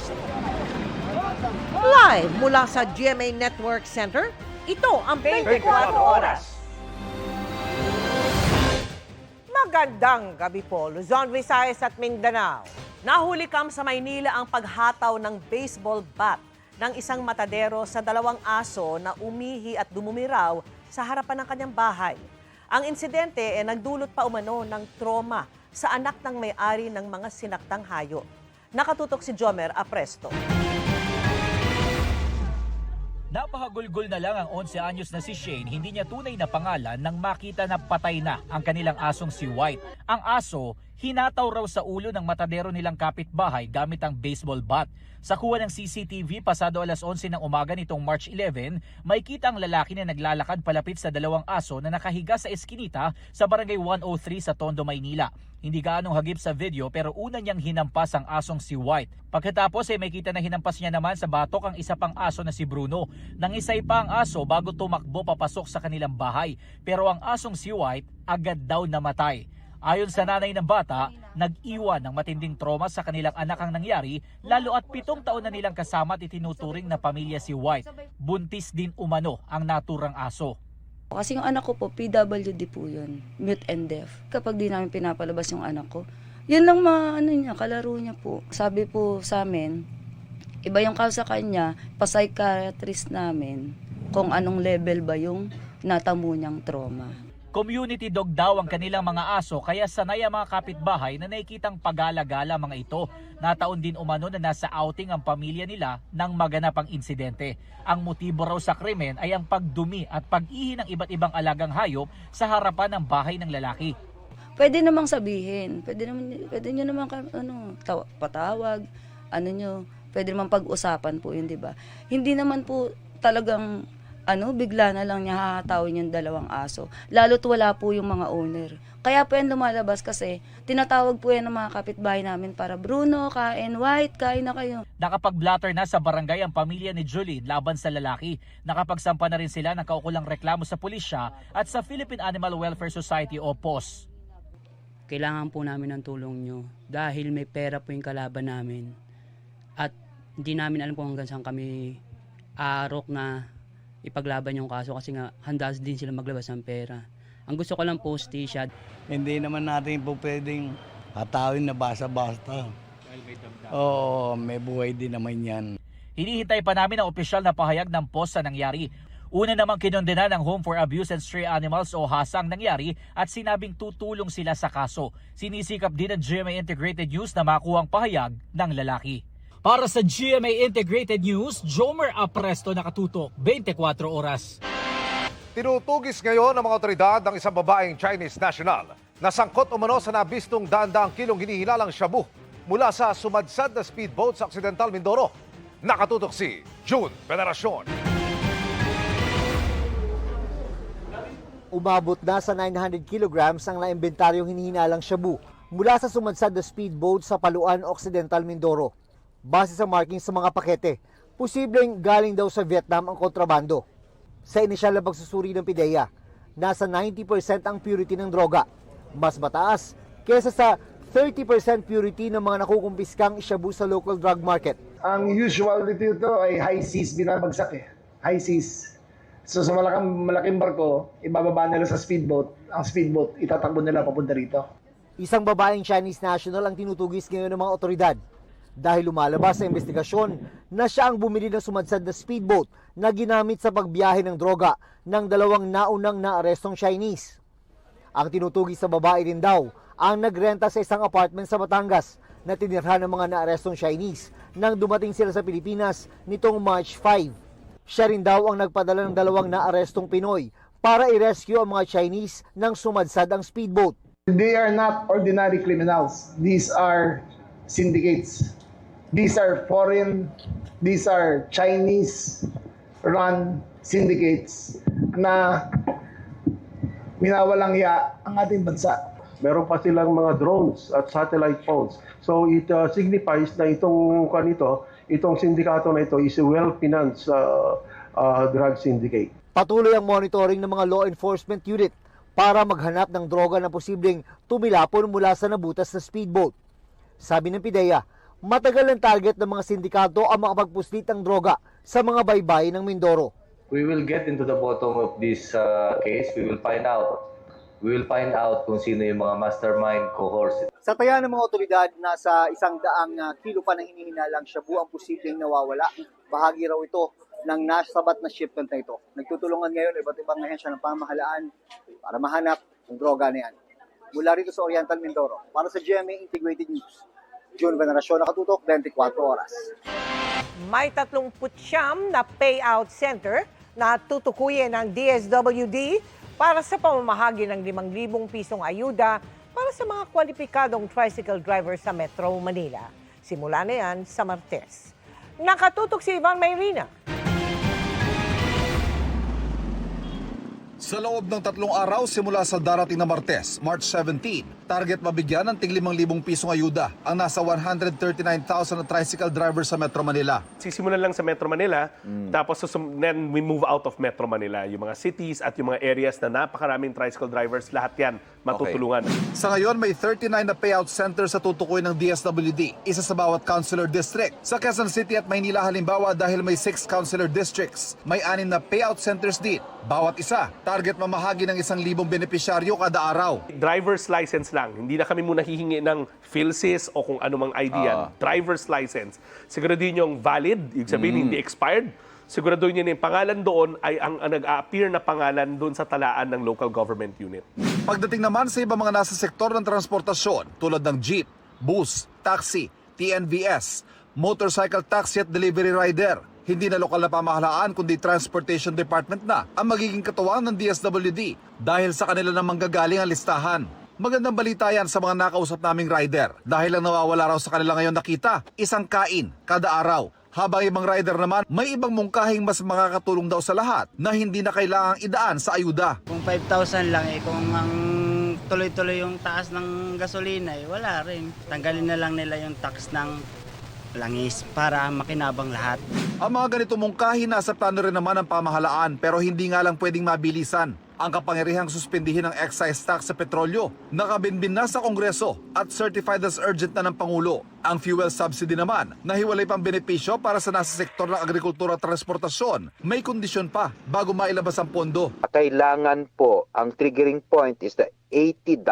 First. Live mula sa GMA Network Center, ito ang 24 Oras. Magandang gabi po, Luzon, Visayas at Mindanao. Nahuli kam sa Maynila ang paghataw ng baseball bat ng isang matadero sa dalawang aso na umihi at dumumiraw sa harapan ng kanyang bahay. Ang insidente nagdulot pa umano ng trauma sa anak ng may-ari ng mga sinaktang hayop. Nakatutok si Jomer Apresto. Napahagulgol na lang ang 11 anyos na si Shane, hindi niya tunay na pangalan nang makita na patay na ang kanilang asong si White. Ang aso, hinataw raw sa ulo ng matadero nilang kapitbahay gamit ang baseball bat. Sa kuha ng CCTV, pasado alas 11 ng umaga nitong March 11, may kita ang lalaki na naglalakad palapit sa dalawang aso na nakahiga sa eskinita sa Barangay 103 sa Tondo, Maynila. Hindi gaanong hagip sa video pero una niyang hinampas ang asong si White. Pagkatapos ay may kita na hinampas niya naman sa batok ang isa pang aso na si Bruno. Nangisay pa ang aso bago tumakbo papasok sa kanilang bahay. Pero ang asong si White agad daw namatay. Ayon sa nanay ng bata, nag-iwan ng matinding trauma sa kanilang anak ang nangyari, lalo at 7 taon na nilang kasama at itinuturing na pamilya si White. Buntis din umano ang naturang aso. Kasi yung anak ko po, PWD po yun, mute and deaf. Kapag di namin pinapalabas yung anak ko, yun lang kalaro niya po. Sabi po sa amin, iba yung sa kanya, pa-psychiatrist namin, kung anong level ba yung natamo niyang trauma. Community dog daw ang kanilang mga aso kaya sanay ang mga kapitbahay na nakikitang pagala-gala mga ito. Nataon din umano na nasa outing ang pamilya nila nang maganap ang insidente. Ang motibo raw sa krimen ay ang pagdumi at pag-ihi ng iba't ibang alagang hayop sa harapan ng bahay ng lalaki. Pwede namang sabihin, pwede nyo naman patawag, pwede naman pag-usapan po yun, di ba? Hindi naman po talagang bigla na lang niya hahatawin yung dalawang aso. Lalo't wala po yung mga owner. Kaya po yan lumalabas kasi tinatawag po yan ng mga kapitbahay namin para, Bruno, kain, White, kain na kayo. Nakapag-blatter na sa barangay ang pamilya ni Julie laban sa lalaki. Nakapagsampa na rin sila ng kaukulang reklamo sa pulisya at sa Philippine Animal Welfare Society o POS. Kailangan po namin ng tulong nyo dahil may pera po yung kalaban namin. At hindi namin alam kung hanggang saan kami arok na ipaglaban yung kaso kasi nga handa din sila maglabas ng pera. Ang gusto ko lang po, Stisha. Hindi naman natin po pwedeng hatawin na basta-basta. Oo, may buhay din naman yan. Hinihintay pa namin ang opisyal na pahayag ng POS sa nangyari. Una namang kinondena ng Home for Abuse and Stray Animals o HASA ang nangyari at sinabing tutulong sila sa kaso. Sinisikap din ng GMA Integrated News na makuha ang pahayag ng lalaki. Para sa GMA Integrated News, Jomer Apresto, nakatutok 24 oras. Tinutugis ngayon ng mga otoridad ng isang babaeng Chinese national na sangkot umano sa nabistong daan-daang kilong hinihilalang shabu mula sa sumadsad na speedboat sa Occidental Mindoro. Nakatutok si June Veneracion. Umabot na sa 900 kilograms ang naimbentaryong hinihinalang shabu mula sa sumadsad na speedboat sa Paluan, Occidental Mindoro. Base sa markings sa mga pakete, posibleng galing daw sa Vietnam ang kontrabando. Sa inisyal na pagsusuri ng PIDEA, nasa 90% ang purity ng droga, mas mataas kaysa sa 30% purity ng mga nakukumpiskang shabu sa local drug market. Ang usual dito ay high seas binabagsak high seas. So sa malaking barko, ibababa nila sa speedboat. Ang speedboat, itatakbo nila papunta rito. Isang babaeng Chinese national ang tinutugis ngayon ng mga otoridad dahil lumalabas sa investigasyon na siya ang bumili ng sumadsad na speedboat na ginamit sa pagbiyahe ng droga ng dalawang naunang naarestong Chinese. Ang tinutugis sa babae din daw ang nagrenta sa isang apartment sa Batangas na tinirhan ng mga naarestong Chinese nang dumating sila sa Pilipinas nitong March 5. Siya rin daw ang nagpadala ng dalawang naarestong Pinoy para i-rescue ang mga Chinese nang sumadsad ang speedboat. They are not ordinary criminals. These are syndicates. These are Chinese-run syndicates na minawalang hiya ang ating bansa. Meron pa silang mga drones at satellite phones. So it signifies na itong sindikato na ito is a well-financed drug syndicate. Patuloy ang monitoring ng mga law enforcement unit para maghanap ng droga na posibleng tumilapon mula sa nabutas na speedboat. Sabi ng PIDEA, Matagal ng target ng mga sindikato ang makapagpuslit ng droga sa mga baybayin ng Mindoro. We will get into the bottom of this case. We will find out. We will find out kung sino yung mga mastermind cohorts. Sa taya ng mga otoridad, nasa 100 kilo pa ng hinihinalang shabu ang posibleng nawawala. Bahagi raw ito ng nasabat na shipment na ito. Nagtutulungan ngayon iba't ibang ahensya ng pamahalaan para mahanap ang droga na yan. Mula rito sa Oriental Mindoro, para sa GMA Integrated News, June Veneracion, nakatutok 24 oras. May 39 na payout center na tutukuyin ng DSWD para sa pamamahagi ng 5,000 pisong ayuda para sa mga kwalipikadong tricycle driver sa Metro Manila. Simula na yan sa Martes. Nakatutok si Ivan Mayrina. Sa loob ng 3 araw simula sa darating na Martes, March 17, target mabigyan ng tig 5,000 pisong ayuda ang nasa 139,000 na tricycle drivers sa Metro Manila. Sisimulan lang sa Metro Manila, tapos then we move out of Metro Manila. Yung mga cities at yung mga areas na napakaraming tricycle drivers, lahat yan matutulungan. Sa ngayon, may 39 na payout centers sa tutukoy ng DSWD, isa sa bawat councilor district. Sa Quezon City at Maynila halimbawa, dahil may 6 councilor districts, may 6 na payout centers din. Bawat isa, target mamahagi ng 1,000 benepisyaryo kada araw. Driver's license lang. Hindi na kami muna hihingi ng PhilSys o kung anumang ID yan. Driver's license. Siguraduhin yung valid, ibig sabihin hindi expired. Siguraduhin nyo na yung pangalan doon ay ang nag-a-appear na pangalan doon sa talaan ng local government unit. Pagdating naman sa ibang mga nasa sektor ng transportasyon tulad ng jeep, bus, taxi, TNVS, motorcycle taxi at delivery rider, hindi na lokal na pamahalaan kundi Transportation Department na ang magiging katuwang ng DSWD dahil sa kanila na manggagaling ang listahan. Magandang balita yan sa mga nakausap naming rider dahil ang nawawala raw sa kanila ngayon nakita, isang kain kada araw. Habang ibang rider naman, may ibang mungkahing mas makakatulong daw sa lahat na hindi na kailangang idaan sa ayuda. Kung 5,000 lang kung ang tuloy-tuloy yung taas ng gasolina wala rin. Tanggalin na lang nila yung tax ng langis para makinabang lahat. Ang mga ganito mungkahi nasa plano rin naman ng pamahalaan pero hindi nga lang pwedeng mabilisan. Ang kapangyarihang suspindihin ng excise tax sa petrolyo, nakabinbin na sa Kongreso at certified as urgent na ng Pangulo. Ang fuel subsidy naman, nahiwalay pang benepisyo para sa nasa sektor ng agrikultura at transportasyon. May kondisyon pa bago mailabas ang pondo. Kailangan po, ang triggering point is the $80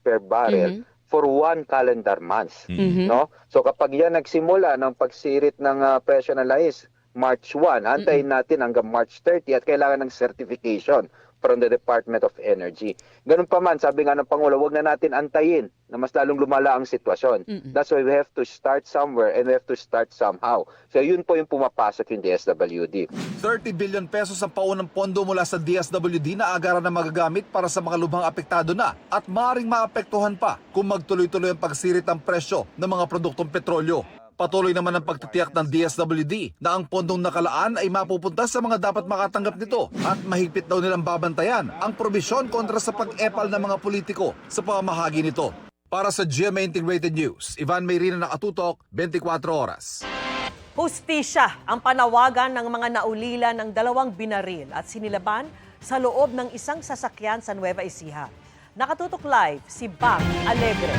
per barrel for 1 calendar month. No? So kapag yan nagsimula ng pagsirit ng presyo ng langis, March 1, antayin natin hanggang March 30 at kailangan ng certification from the Department of Energy. Ganun pa man, sabi nga ng Pangulo, wag na natin antayin na mas lalong lumala ang sitwasyon. That's why we have to start somewhere and we have to start somehow. So yun po yung pumapasok yung DSWD. 30 billion pesos ang paunang pondo mula sa DSWD na agaran na magagamit para sa mga lubhang apektado na at maaaring maapektuhan pa kung magtuloy-tuloy ang pagsirit ng presyo ng mga produktong petrolyo. Patuloy naman ang pagtitiyak ng DSWD na ang pondong nakalaan ay mapupunta sa mga dapat makatanggap nito at mahigpit daw nilang babantayan ang probisyon kontra sa pag-epal ng mga politiko sa pamamahagi nito. Para sa GMA Integrated News, Ivan Mayrina, nakatutok, 24 oras. Hustisya ang panawagan ng mga naulila ng 2 binaril at sinilaban sa loob ng isang sasakyan sa Nueva Ecija. Nakatutok live si Bam Alegre.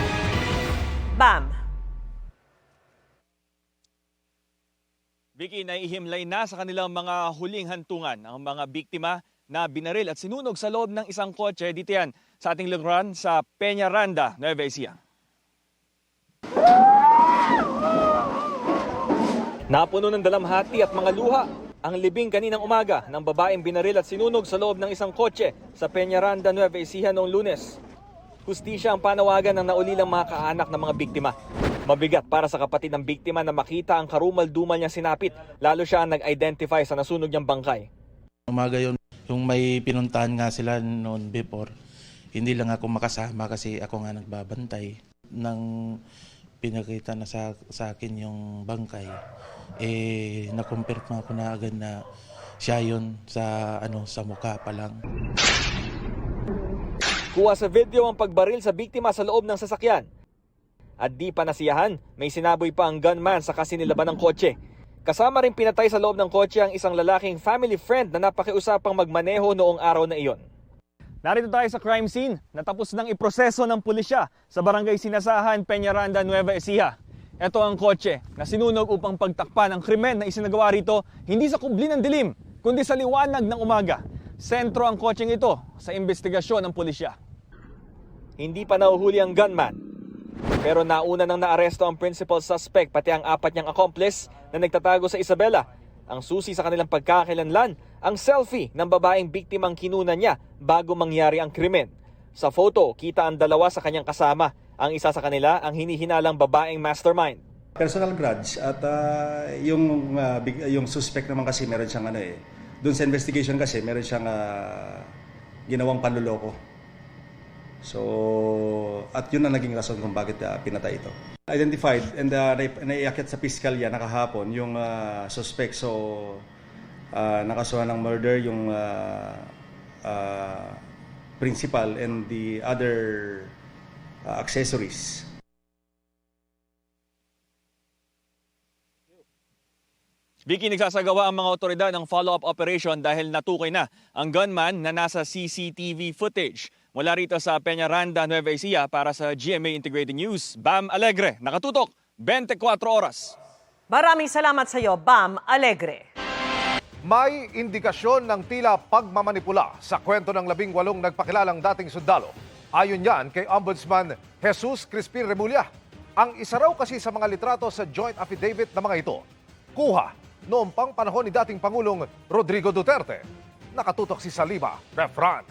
Bam. Vicky, naihimlay na sa kanilang mga huling hantungan ang mga biktima na binaril at sinunog sa loob ng isang kotse. Dito yan sa ating lungran sa Peñaranda, Nueva Ecija. Napuno ng dalamhati at mga luha ang libing kaninang umaga ng babaeng binaril at sinunog sa loob ng isang kotse sa Peñaranda, Nueva Ecija noong Lunes. Hustisya ang panawagan ng naulilang mga kaanak ng mga biktima. Mabigat para sa kapatid ng biktima na makita ang karumal-dumal niyang sinapit, lalo siya ang nag-identify sa nasunog niyang bangkay. Umaga yun, yung may pinuntahan nga sila noon before, hindi lang ako makasama kasi ako nga nagbabantay. Nang pinakita na sa akin yung bangkay, na-confirm ako na agad na siya yun sa mukha pa lang. Kuha sa video ang pagbaril sa biktima sa loob ng sasakyan. At di pa nasiyahan, may sinaboy pa ang gunman sa kasinilaban ng kotse. Kasama rin pinatay sa loob ng kotse ang isang lalaking family friend na napakiusapang magmaneho noong araw na iyon. Narito tayo sa crime scene. Natapos nang iproseso ng pulisya sa barangay Sinasahan, Peñaranda, Nueva Ecija. Ito ang kotse na sinunog upang pagtakpan ang krimen na isinagawa rito hindi sa kubli ng dilim, kundi sa liwanag ng umaga. Sentro ang kotseng ito sa investigasyon ng pulisya. Hindi pa nahuhuli ang gunman, pero nauna nang naaresto ang principal suspect pati ang 4 niyang accomplice na nagtatago sa Isabela. Ang susi sa kanilang pagkakakilanlan, ang selfie ng babaeng biktimang kinunan niya bago mangyari ang krimen. Sa photo, kita ang 2 sa kanyang kasama. Ang isa sa kanila ang hinihinalang babaeng mastermind. Personal grudge at yung suspect naman kasi meron siyang doon sa investigation kasi meron siyang ginawang panloloko. So, at yun ang naging rason kung bakit pinatay ito. Identified and naiakit sa piskalya nakahapon yung suspect. So, nakasuhan ng murder yung principal and the other accessories. Vicky, nagsasagawa ang mga otoridad ng follow-up operation dahil natukoy na ang gunman na nasa CCTV footage. Mula rito sa Peñaranda, Nueva Ecija para sa GMA Integrated News, Bam Alegre, nakatutok, 24 oras. Maraming salamat sa iyo, Bam Alegre. May indikasyon ng tila pagmamanipula sa kwento ng 18 nagpakilalang dating sundalo. Ayon yan kay Ombudsman Jesus Crispin Remulla. Ang isa raw kasi sa mga litrato sa joint affidavit na mga ito, kuha noong pang panahon ni dating Pangulong Rodrigo Duterte. Nakatutok si Salima Refran.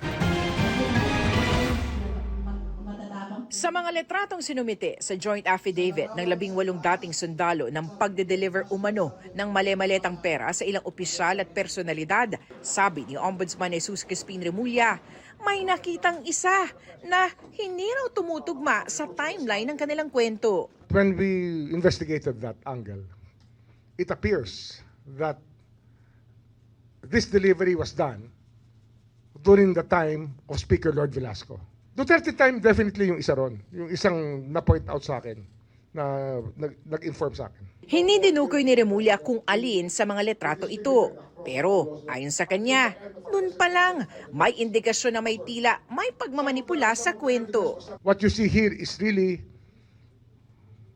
Sa mga litratong sinumite sa joint affidavit ng 18 dating sundalo ng pagde-deliver umano ng male-maletang pera sa ilang opisyal at personalidad, sabi ni Ombudsman Jesus Crispin Remulla, may nakitang isa na hindi raw tumutugma sa timeline ng kanilang kwento. When we investigated that angle, it appears that this delivery was done during the time of Speaker Lord Velasco. Duterte time, definitely yung isa ron. Yung isang na-point out sa akin, na nag-inform sa akin. Hindi dinukoy ni Remulla kung alin sa mga litrato ito. Pero ayon sa kanya, noon pa lang may indikasyon na may tila may pagmamanipula sa kwento. What you see here is really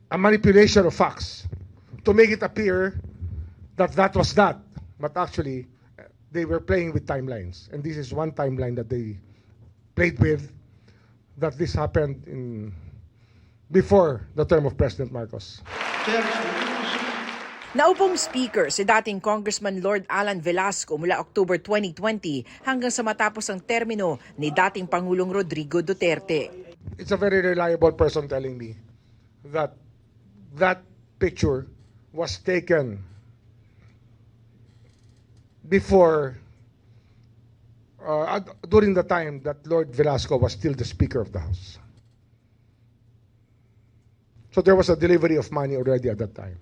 a manipulation of facts to make it appear that that was that. But actually, they were playing with timelines. And this is one timeline that they played with, that this happened before the term of President Marcos. Naupong speaker si dating Congressman Lord Alan Velasco mula October 2020 hanggang sa matapos ang termino ni dating Pangulong Rodrigo Duterte. It's a very reliable person telling me that that picture was taken before, during the time that Lord Velasco was still the Speaker of the House. So there was a delivery of money already at that time.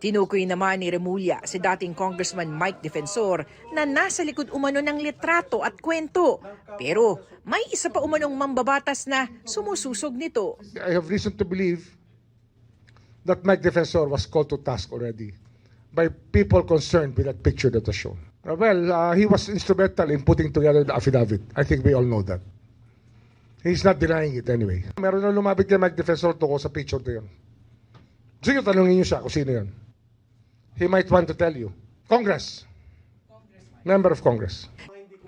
Tinukoy naman ni Remulla si dating Congressman Mike Defensor na nasa likod umano ng litrato at kwento. Pero may isa pa umanong mambabatas na sumususog nito. I have reason to believe that Mike Defensor was called to task already by people concerned with that picture that was shown. He was instrumental in putting together the affidavit. I think we all know that. He's not denying it anyway. Meron na lumapit kay Mike Defensor tungkol sa picture na yun. Sige, tanungin niyo siya kung sino yun. He might want to tell you. Congress. Member of Congress.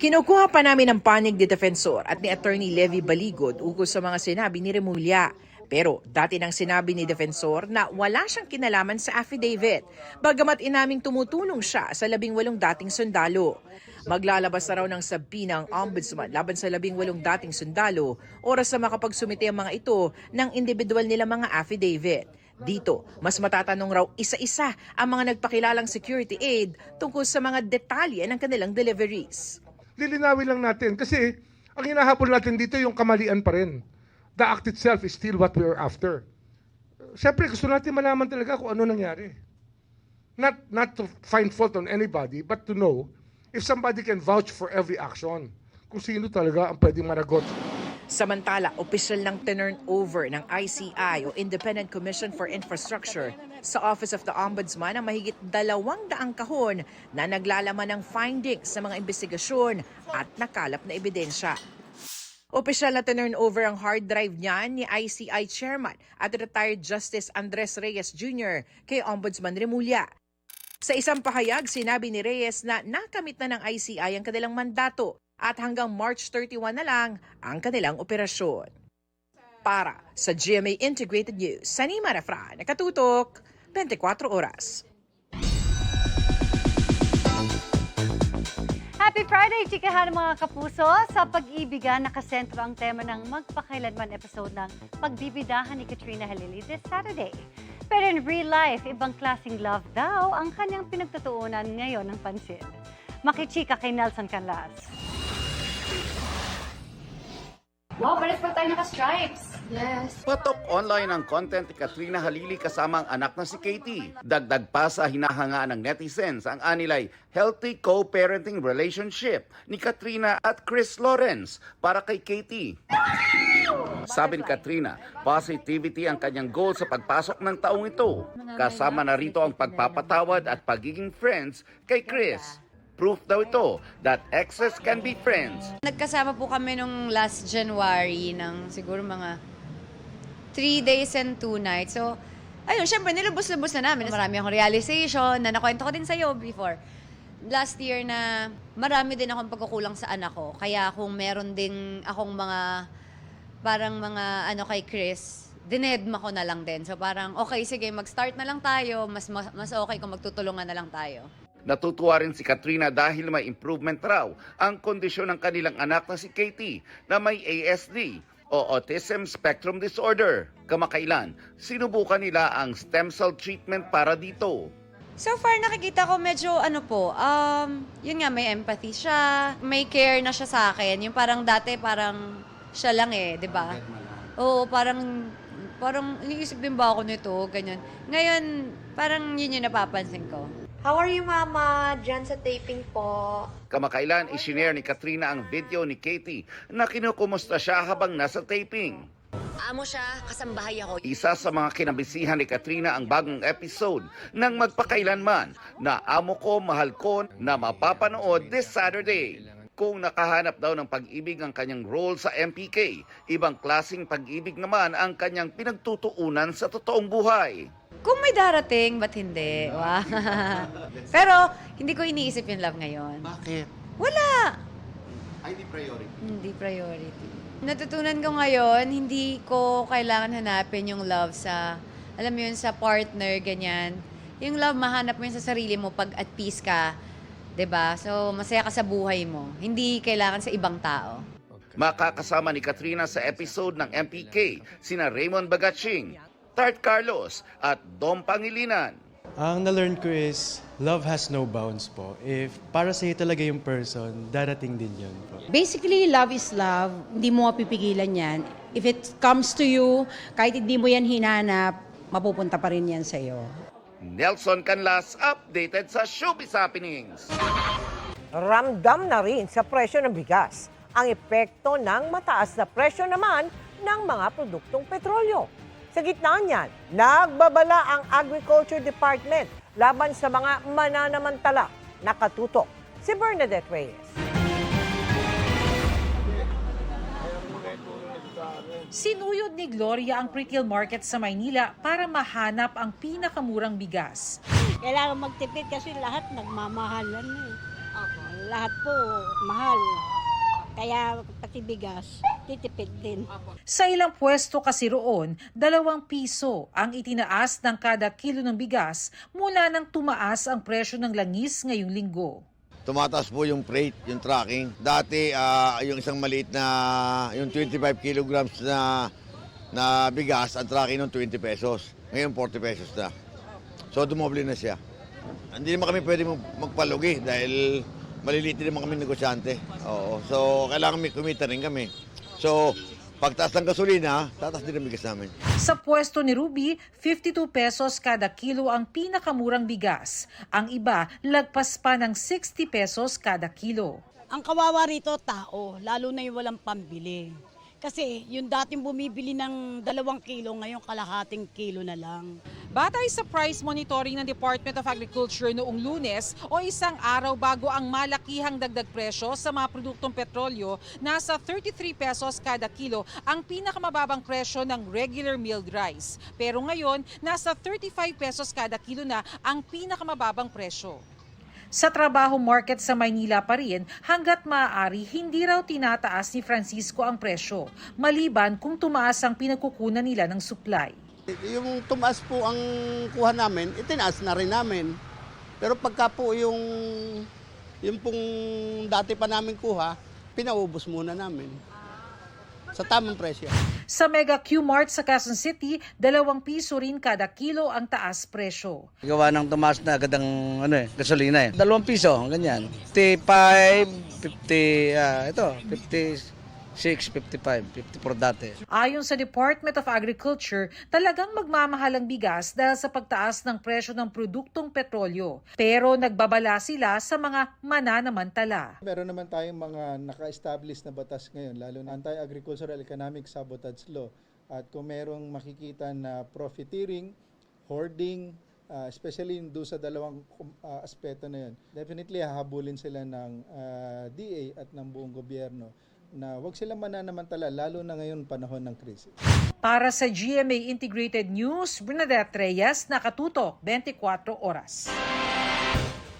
Kinukuha pa namin ang panig ni Defensor at ni Attorney Levy Baligod ukol sa mga sinabi ni Remulla. Pero dati nang sinabi ni Defensor na wala siyang kinalaman sa affidavit, bagamat inaming tumutulong siya sa 18 dating sundalo. Maglalabas na raw ng sabina ang ombudsman laban sa 18 dating sundalo oras na makapagsumite ang mga ito ng individual nila mga affidavit. Dito, mas matatanong raw isa-isa ang mga nagpakilalang security aid tungkol sa mga detalye ng kanilang deliveries. Lilinawin lang natin kasi ang hinahabol natin dito yung kamalian pa rin. The act itself is still what we are after. Siyempre, gusto natin malaman talaga kung ano nangyari. Not to find fault on anybody, but to know if somebody can vouch for every action. Kung sino talaga ang pwedeng managot. Samantala, opisyal ng tinurn over ng ICI o Independent Commission for Infrastructure sa Office of the Ombudsman ang mahigit 200 kahon na naglalaman ng findings sa mga investigasyon at nakalap na ebidensya. Opisyal na turn over ang hard drive niyan ni ICI Chairman at retired Justice Andres Reyes Jr. kay Ombudsman Remulla. Sa isang pahayag, sinabi ni Reyes na nakamit na ng ICI ang kanilang mandato at hanggang March 31 na lang ang kanilang operasyon. Para sa GMA Integrated News, Sanima Refra, nakatutok, 24 oras. Happy Friday, chikahan mga kapuso! Sa pag-ibigan, nakasentro ang tema ng magpakailanman episode ng Pagbibidahan ni Katrina Halili this Saturday. Pero in real life, ibang klaseng love daw ang kanyang pinagtutuunan ngayon ng pansin. Makichika kay Nelson Canlas. Wow, pares pa tayo naka-stripes. Yes. Patok online ang content ni Katrina Halili kasama ang anak na si Katie. Dagdag pa sa hinahangaan ng netizens ang anilay healthy co-parenting relationship ni Katrina at Chris Lawrence para kay Katie. Sabi ni Katrina, positivity ang kanyang goal sa pagpasok ng taong ito. Kasama na rito ang pagpapatawad at pagiging friends kay Chris. Proof daw ito that exes can be friends. Nagkasama po kami nung last January ng siguro mga 3 days and 2 nights. So, ayun, syempre nilubos-lubos na namin. Marami akong realization na nakwento ko din sa'yo before. Last year na marami din akong pagkukulang sa anak ko. Kaya kung meron din akong mga, parang mga ano kay Chris, dinedma ko na lang din. So parang, okay, sige, mag-start na lang tayo. Mas okay kung magtutulungan na lang tayo. Natutuwa rin si Katrina dahil may improvement raw ang kondisyon ng kanilang anak na si Katie na may ASD o Autism Spectrum Disorder. Kamakailan, sinubukan nila ang stem cell treatment para dito. So far, nakikita ko medyo yun nga, may empathy siya, may care na siya sa akin. Yung parang dati, parang siya lang di ba? Oo, parang iniisip din ba ako nito, ganyan. Ngayon, parang yun yung napapansin ko. How are you, Mama? Diyan sa taping po. Kamakailan, isinare ni Katrina ang video ni Katie na kinukumusta siya habang nasa taping. Amo siya, kasambahay ako. Isa sa mga kinabisihan ni Katrina ang bagong episode ng Magpakailanman na Amo Ko, Mahal Ko na mapapanood this Saturday. Kung nakahanap daw ng pag-ibig ang kanyang role sa MPK, ibang klaseng pag-ibig naman ang kanyang pinagtutuunan sa totoong buhay. Kung may darating, ba't hindi? Wow. Pero, hindi ko iniisip yung love ngayon. Bakit? Wala! Ay, di priority. Hindi priority. Natutunan ko ngayon, hindi ko kailangan hanapin yung love sa, alam mo yun, sa partner, ganyan. Yung love, mahanap mo yun sa sarili mo pag at peace ka. 'Di ba? So, masaya ka sa buhay mo. Hindi kailangan sa ibang tao. Makakasama ni Katrina sa episode ng MPK sina Raymond Bagaching, Tart Carlos at Dom Pangilinan. Ang na-learn ko is, love has no bounds po. If para sa'yo talaga yung person, darating din yun po. Basically, love is love. Hindi mo mapipigilan yan. If it comes to you, kahit hindi mo yan hinanap, mapupunta pa rin yan sa'yo. Nelson Canlas, updated sa Showbiz Happenings. Ramdam na rin sa presyo ng bigas ang epekto ng mataas na presyo naman ng mga produktong petrolyo. Sa gitna niyan, nagbabala ang Agriculture Department laban sa mga mananamantala. Nakatutok si Bernadette Reyes. Sinuyod ni Gloria ang retail market sa Maynila para mahanap ang pinakamurang bigas. Kailangan magtipid kasi lahat nagmamahalan. Lahat po mahal. Kaya pati bigas, titipid din. Sa ilang pwesto kasi roon, 2 piso ang itinaas ng kada kilo ng bigas mula nang tumaas ang presyo ng langis ngayong linggo. Tumataas po yung freight, yung tracking. Dati, yung isang maliit na, yung 25 kilograms na bigas, ang tracking ng 20 pesos. Ngayon, 40 pesos na. So, dumoble na siya. Hindi naman kami pwede magpalugi dahil maliliit din naman kami negosyante. Oo. So, kailangan may kumita rin kami. So, pagtaas ng gasolina, tataas din ang bigas namin. Sa pwesto ni Ruby, 52 pesos kada kilo ang pinakamurang bigas. Ang iba, lagpas pa ng 60 pesos kada kilo. Ang kawawa rito, tao, lalo na yung walang pambili. Kasi yung dating bumibili ng 2 kilo, ngayon kalahating kilo na lang. Batay sa price monitoring ng Department of Agriculture noong Lunes o isang araw bago ang malakihang dagdag presyo sa mga produktong petrolyo, nasa 33 pesos kada kilo ang pinakamababang presyo ng regular milled rice. Pero ngayon, nasa 35 pesos kada kilo na ang pinakamababang presyo. Sa trabaho market sa Maynila pa rin, hanggat maaari hindi raw tinataas ni Francisco ang presyo, maliban kung tumaas ang pinagkukunan nila ng supply. Yung tumaas po ang kuha namin, itinaas na rin namin. Pero pagka po yung pong dati pa namin kuha, pinaubos muna namin sa tamang presyo. Sa Mega Q-Mart sa Quezon City, 2 piso rin kada kilo ang taas presyo. Gawa ng tumaas na agad ang gasolina 2 piso, ganyan. 55, 50, 56, 55, 54 dati. Ayon sa Department of Agriculture, talagang magmamahal ang bigas dahil sa pagtaas ng presyo ng produktong petrolyo. Pero nagbabala sila sa mga mananamantala. Meron naman tayong mga naka-establish na batas ngayon, lalo na Anti-Agricultural Economic Sabotage Law. At kung merong makikita na profiteering, hoarding, especially doon sa dalawang aspeto na yun, definitely hahabulin sila ng DA at ng buong gobyerno na wag silang mananamantala, lalo na ngayon panahon ng krisis. Para sa GMA Integrated News, Bernadette Reyes, nakatutok 24 oras.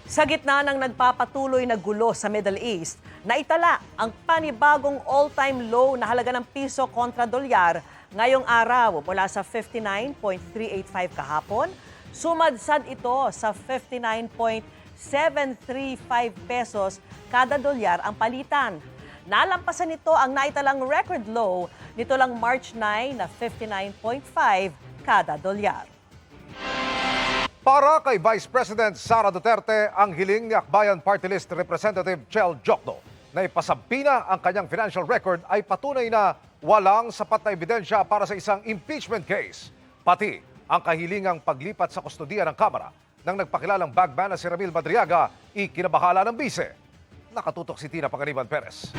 Sa gitna ng nagpapatuloy na gulo sa Middle East, naitala ang panibagong all-time low na halaga ng piso kontra dolyar ngayong araw mula sa 59.385 kahapon. Sumadsad ito sa 59.735 pesos kada dolyar ang palitan. Nalampasan nito ang naitalang record low nito lang March 9 na 59.5 kada dolyar. Para kay Vice President Sara Duterte, ang hiling ni Akbayan Party List Representative Chel Jokno na ipasampina ang kanyang financial record ay patunay na walang sapat na ebidensya para sa isang impeachment case. Pati ang kahilingang paglipat sa kustodiya ng Kamara ng nagpakilalang bagman na si Ramil Madriaga, ikinabahala ng bise. Nakatutok si Tina Panganiban Perez.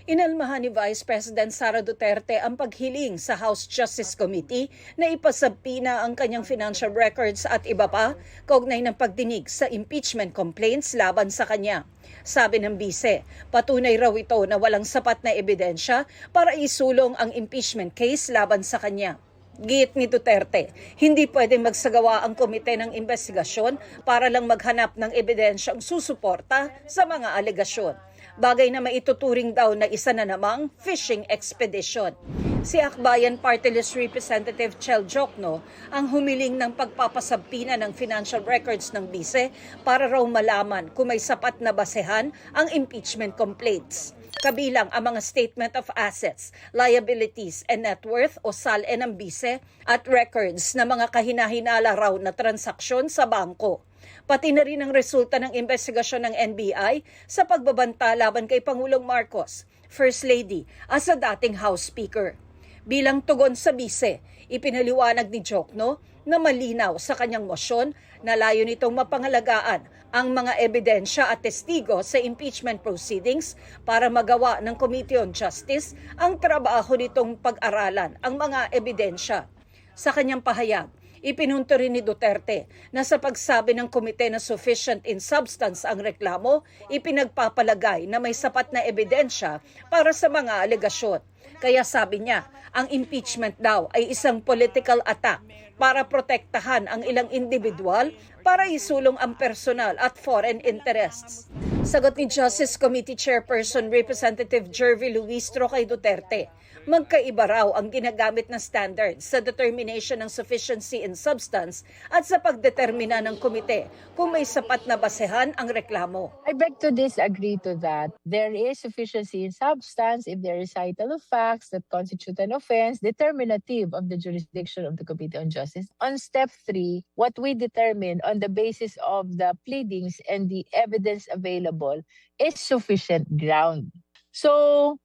Inalmahan ni Vice President Sara Duterte ang paghiling sa House Justice Committee na ipasampina ang kanyang financial records at iba pa kaugnay ng pagdinig sa impeachment complaints laban sa kanya. Sabi ng bise, patunay raw ito na walang sapat na ebidensya para isulong ang impeachment case laban sa kanya. Giit ni Duterte, hindi pwedeng magsagawa ang komite ng investigasyon para lang maghanap ng ebidensyang susuporta sa mga alegasyon. Bagay na maituturing daw na isa na namang fishing expedition. Si Akbayan Party List Representative Chel Jokno ang humiling ng pagpapasampina ng financial records ng bise para raw malaman kung may sapat na basehan ang impeachment complaints. Kabilang ang mga Statement of Assets, Liabilities and Net Worth o SALE ng bise at records na mga kahinahinala raw na transaksyon sa bangko. Pati na rin ang resulta ng investigasyon ng NBI sa pagbabanta laban kay Pangulong Marcos, First Lady at sa dating House Speaker. Bilang tugon sa bise, ipinaliwanag ni Jokno na malinaw sa kanyang mosyon na layo nitong mapangalagaan ang mga ebidensya at testigo sa impeachment proceedings para magawa ng Committee on Justice ang trabaho nitong pag-aralan ang mga ebidensya. Sa kanyang pahayag, ipinunto rin ni Duterte na sa pagsabi ng komite na sufficient in substance ang reklamo, ipinagpapalagay na may sapat na ebidensya para sa mga alegasyon. Kaya sabi niya, ang impeachment daw ay isang political attack para protektahan ang ilang individual para isulong ang personal at foreign interests. Sagot ni Justice Committee Chairperson Representative Jervy Luistro kay Duterte, magkaiba raw ang ginagamit na standards sa determination ng sufficiency in substance at sa pagdetermina ng komite kung may sapat na basehan ang reklamo. I beg to disagree to that. There is sufficiency in substance if there is recital of facts that constitute an offense determinative of the jurisdiction of the Committee on Justice. On step 3, what we determine on the basis of the pleadings and the evidence available is sufficient ground. So,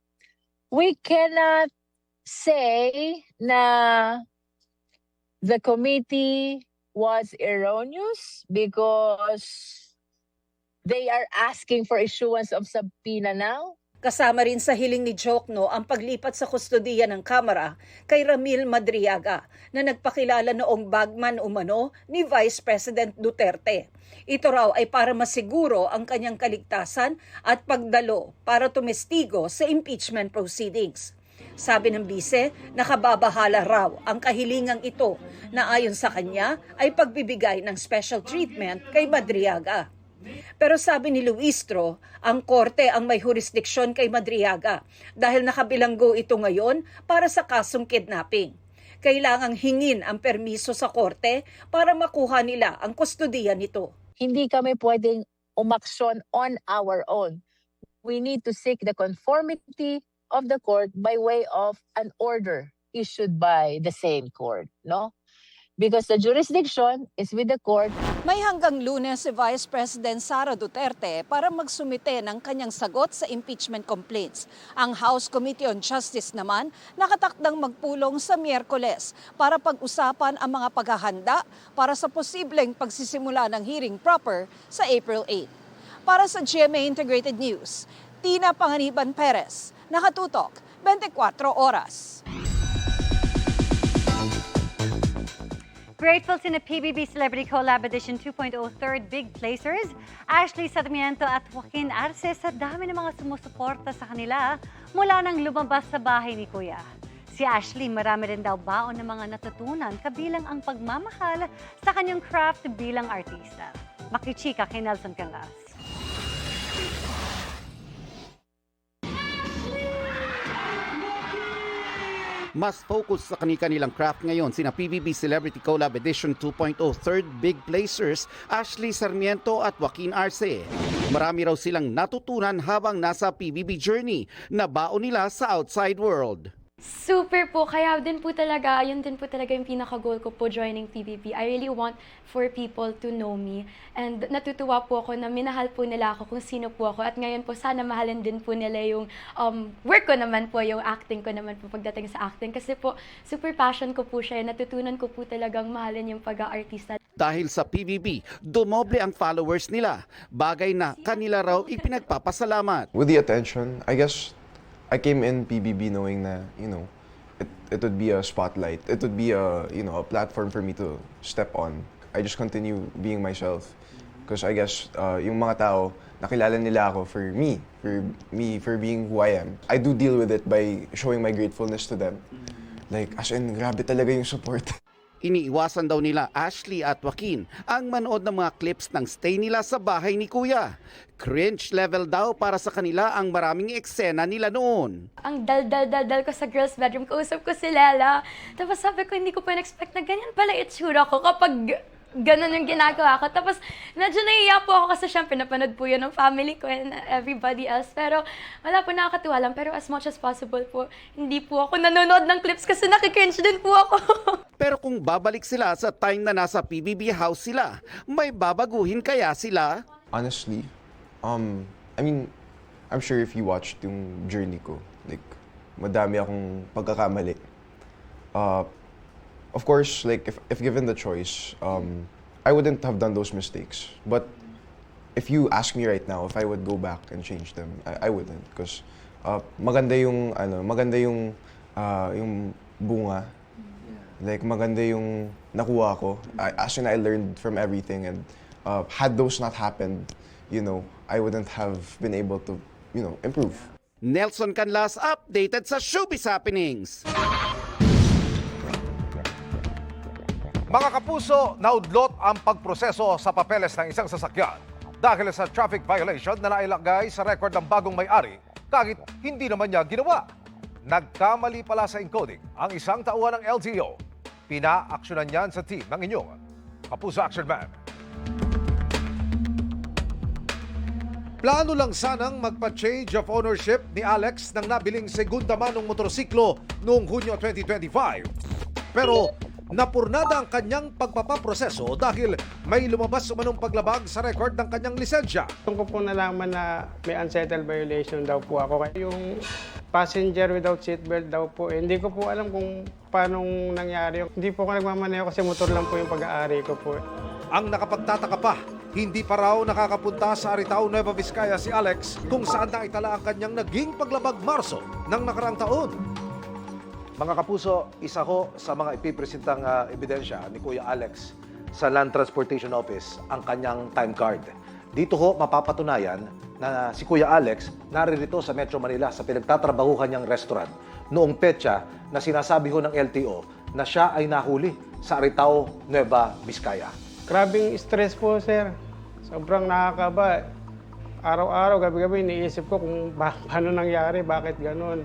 we cannot say na the committee was erroneous because they are asking for issuance of subpoena now. Kasama rin sa hiling ni Jokno ang paglipat sa kustodiya ng Kamara kay Ramil Madriaga na nagpakilala noong bagman umano ni Vice President Duterte. Ito raw ay para masiguro ang kanyang kaligtasan at pagdalo para tumestigo sa impeachment proceedings. Sabi ng bise, nakababahala raw ang kahilingang ito na ayon sa kanya ay pagbibigay ng special treatment kay Madriaga. Pero sabi ni Luistro, ang korte ang may jurisdiksyon kay Madriaga dahil nakabilanggo ito ngayon para sa kasong kidnapping. Kailangang hingin ang permiso sa korte para makuha nila ang kustodiya nito. Hindi kami pwedeng umaksyon on our own. We need to seek the conformity of the court by way of an order issued by the same court, no? Because the jurisdiction is with the court. May hanggang Lunes si Vice President Sara Duterte para magsumite ng kanyang sagot sa impeachment complaints. Ang House Committee on Justice naman nakatakdang magpulong sa Miyerkules para pag-usapan ang mga paghahanda para sa posibleng pagsisimula ng hearing proper sa April 8. Para sa GMA Integrated News, Tina Panganiban Perez, nakatutok 24 oras. Grateful sina PBB Celebrity Collab Edition 2.0 Third Big Placers, Ashley Sarmiento at Joaquin Arce sa dami ng mga sumusuporta sa kanila mula nang lumabas sa bahay ni Kuya. Si Ashley marami rin daw baon ng mga natutunan kabilang ang pagmamahal sa kanyang craft bilang artista. Makichika kay Nelson Canlas. Mas focus sa kanilang craft ngayon sina PBB Celebrity Collab Edition 2.0 Third Big Placers, Ashley Sarmiento at Joaquin Arce. Marami raw silang natutunan habang nasa PBB journey na baon nila sa outside world. Super po, kaya din po talaga, yun din po talaga yung pinaka-goal ko po joining PBB. I really want for people to know me. And natutuwa po ako na minahal po nila ako kung sino po ako. At ngayon po, sana mahalin din po nila yung work ko naman po, yung acting ko naman po pagdating sa acting. Kasi po, super passion ko po siya. Natutunan ko po talagang mahalin yung pag-aartista. Dahil sa PBB, dumoble ang followers nila. Bagay na kanila raw ipinagpapasalamat. With the attention, I guess, I came in PBB knowing na, it would be a spotlight. It would be a platform for me to step on. I just continue being myself. Because I guess, yung mga tao, nakilala nila ako for being who I am. I do deal with it by showing my gratefulness to them. Like, as in, grabe talaga yung support. Iniiwasan daw nila Ashley at Joaquin ang manood ng mga clips ng stay nila sa bahay ni Kuya. Cringe level daw para sa kanila ang maraming eksena nila noon. Ang dal ko sa girls' bedroom, kausap ko si Lela. Tapos sabi ko, hindi ko pa na-expect na ganyan pala itsura ko kapag ganun yung ginagawa ko. Tapos medyo naiiyak po ako kasi syempre napanood po yun ng family ko and everybody else. Pero wala po, nakakatuwa lang. Pero as much as possible po, hindi po ako nanonood ng clips kasi nakikringe din po ako. Pero kung babalik sila sa time na nasa PBB house sila, may babaguhin kaya sila? Honestly, I mean, I'm sure if you watched yung journey ko, like, madami akong pagkakamali. Of course, like, if given the choice, I wouldn't have done those mistakes. But if you ask me right now if I would go back and change them, I wouldn't. Because maganda yung bunga. Like, maganda yung nakuha ko. As in, I learned from everything. And had those not happened, I wouldn't have been able to, improve. Nelson Canlas, updated sa Showbiz Happenings. Mga kapuso, naudlot ang pagproseso sa papeles ng isang sasakyan dahil sa traffic violation na nailagay sa record ng bagong may-ari kahit hindi naman niya ginawa. Nagkamali pala sa encoding ang isang tauhan ng LTO. Pinaaksyonan niyan sa team ng inyong Kapuso Action Man. Plano lang sanang magpa-change of ownership ni Alex ng nabiling segunda manong motorsiklo noong Hunyo 2025. Pero napurnada ang kanyang pagpapaproseso dahil may lumabas umanong paglabag sa record ng kanyang lisensya. Tungkol po nalaman na may unsettled violation daw po ako. Yung passenger without seatbelt daw po. Hindi ko po alam kung paano nangyari. Hindi po ako nagmamaneho kasi motor lang po yung pag-aari ko po. Ang nakapagtataka pa, Hindi pa raw nakakapunta sa Aritao, Nueva Vizcaya si Alex kung saan na itala ang kanyang naging paglabag Marso ng nakaraang taon. Mga kapuso, isa ho sa mga ipipresentang ebidensya ni Kuya Alex sa Land Transportation Office ang kanyang time card. Dito ho mapapatunayan na si Kuya Alex naririto sa Metro Manila sa pinagtatrabahuhan niyang restaurant noong petsa na sinasabi ho ng LTO na siya ay nahuli sa Aritao, Nueva Vizcaya. Grabing stress po, sir. Sobrang nakakaba. Araw-araw, gabi-gabi, iniisip ko kung paano nangyari, bakit ganun.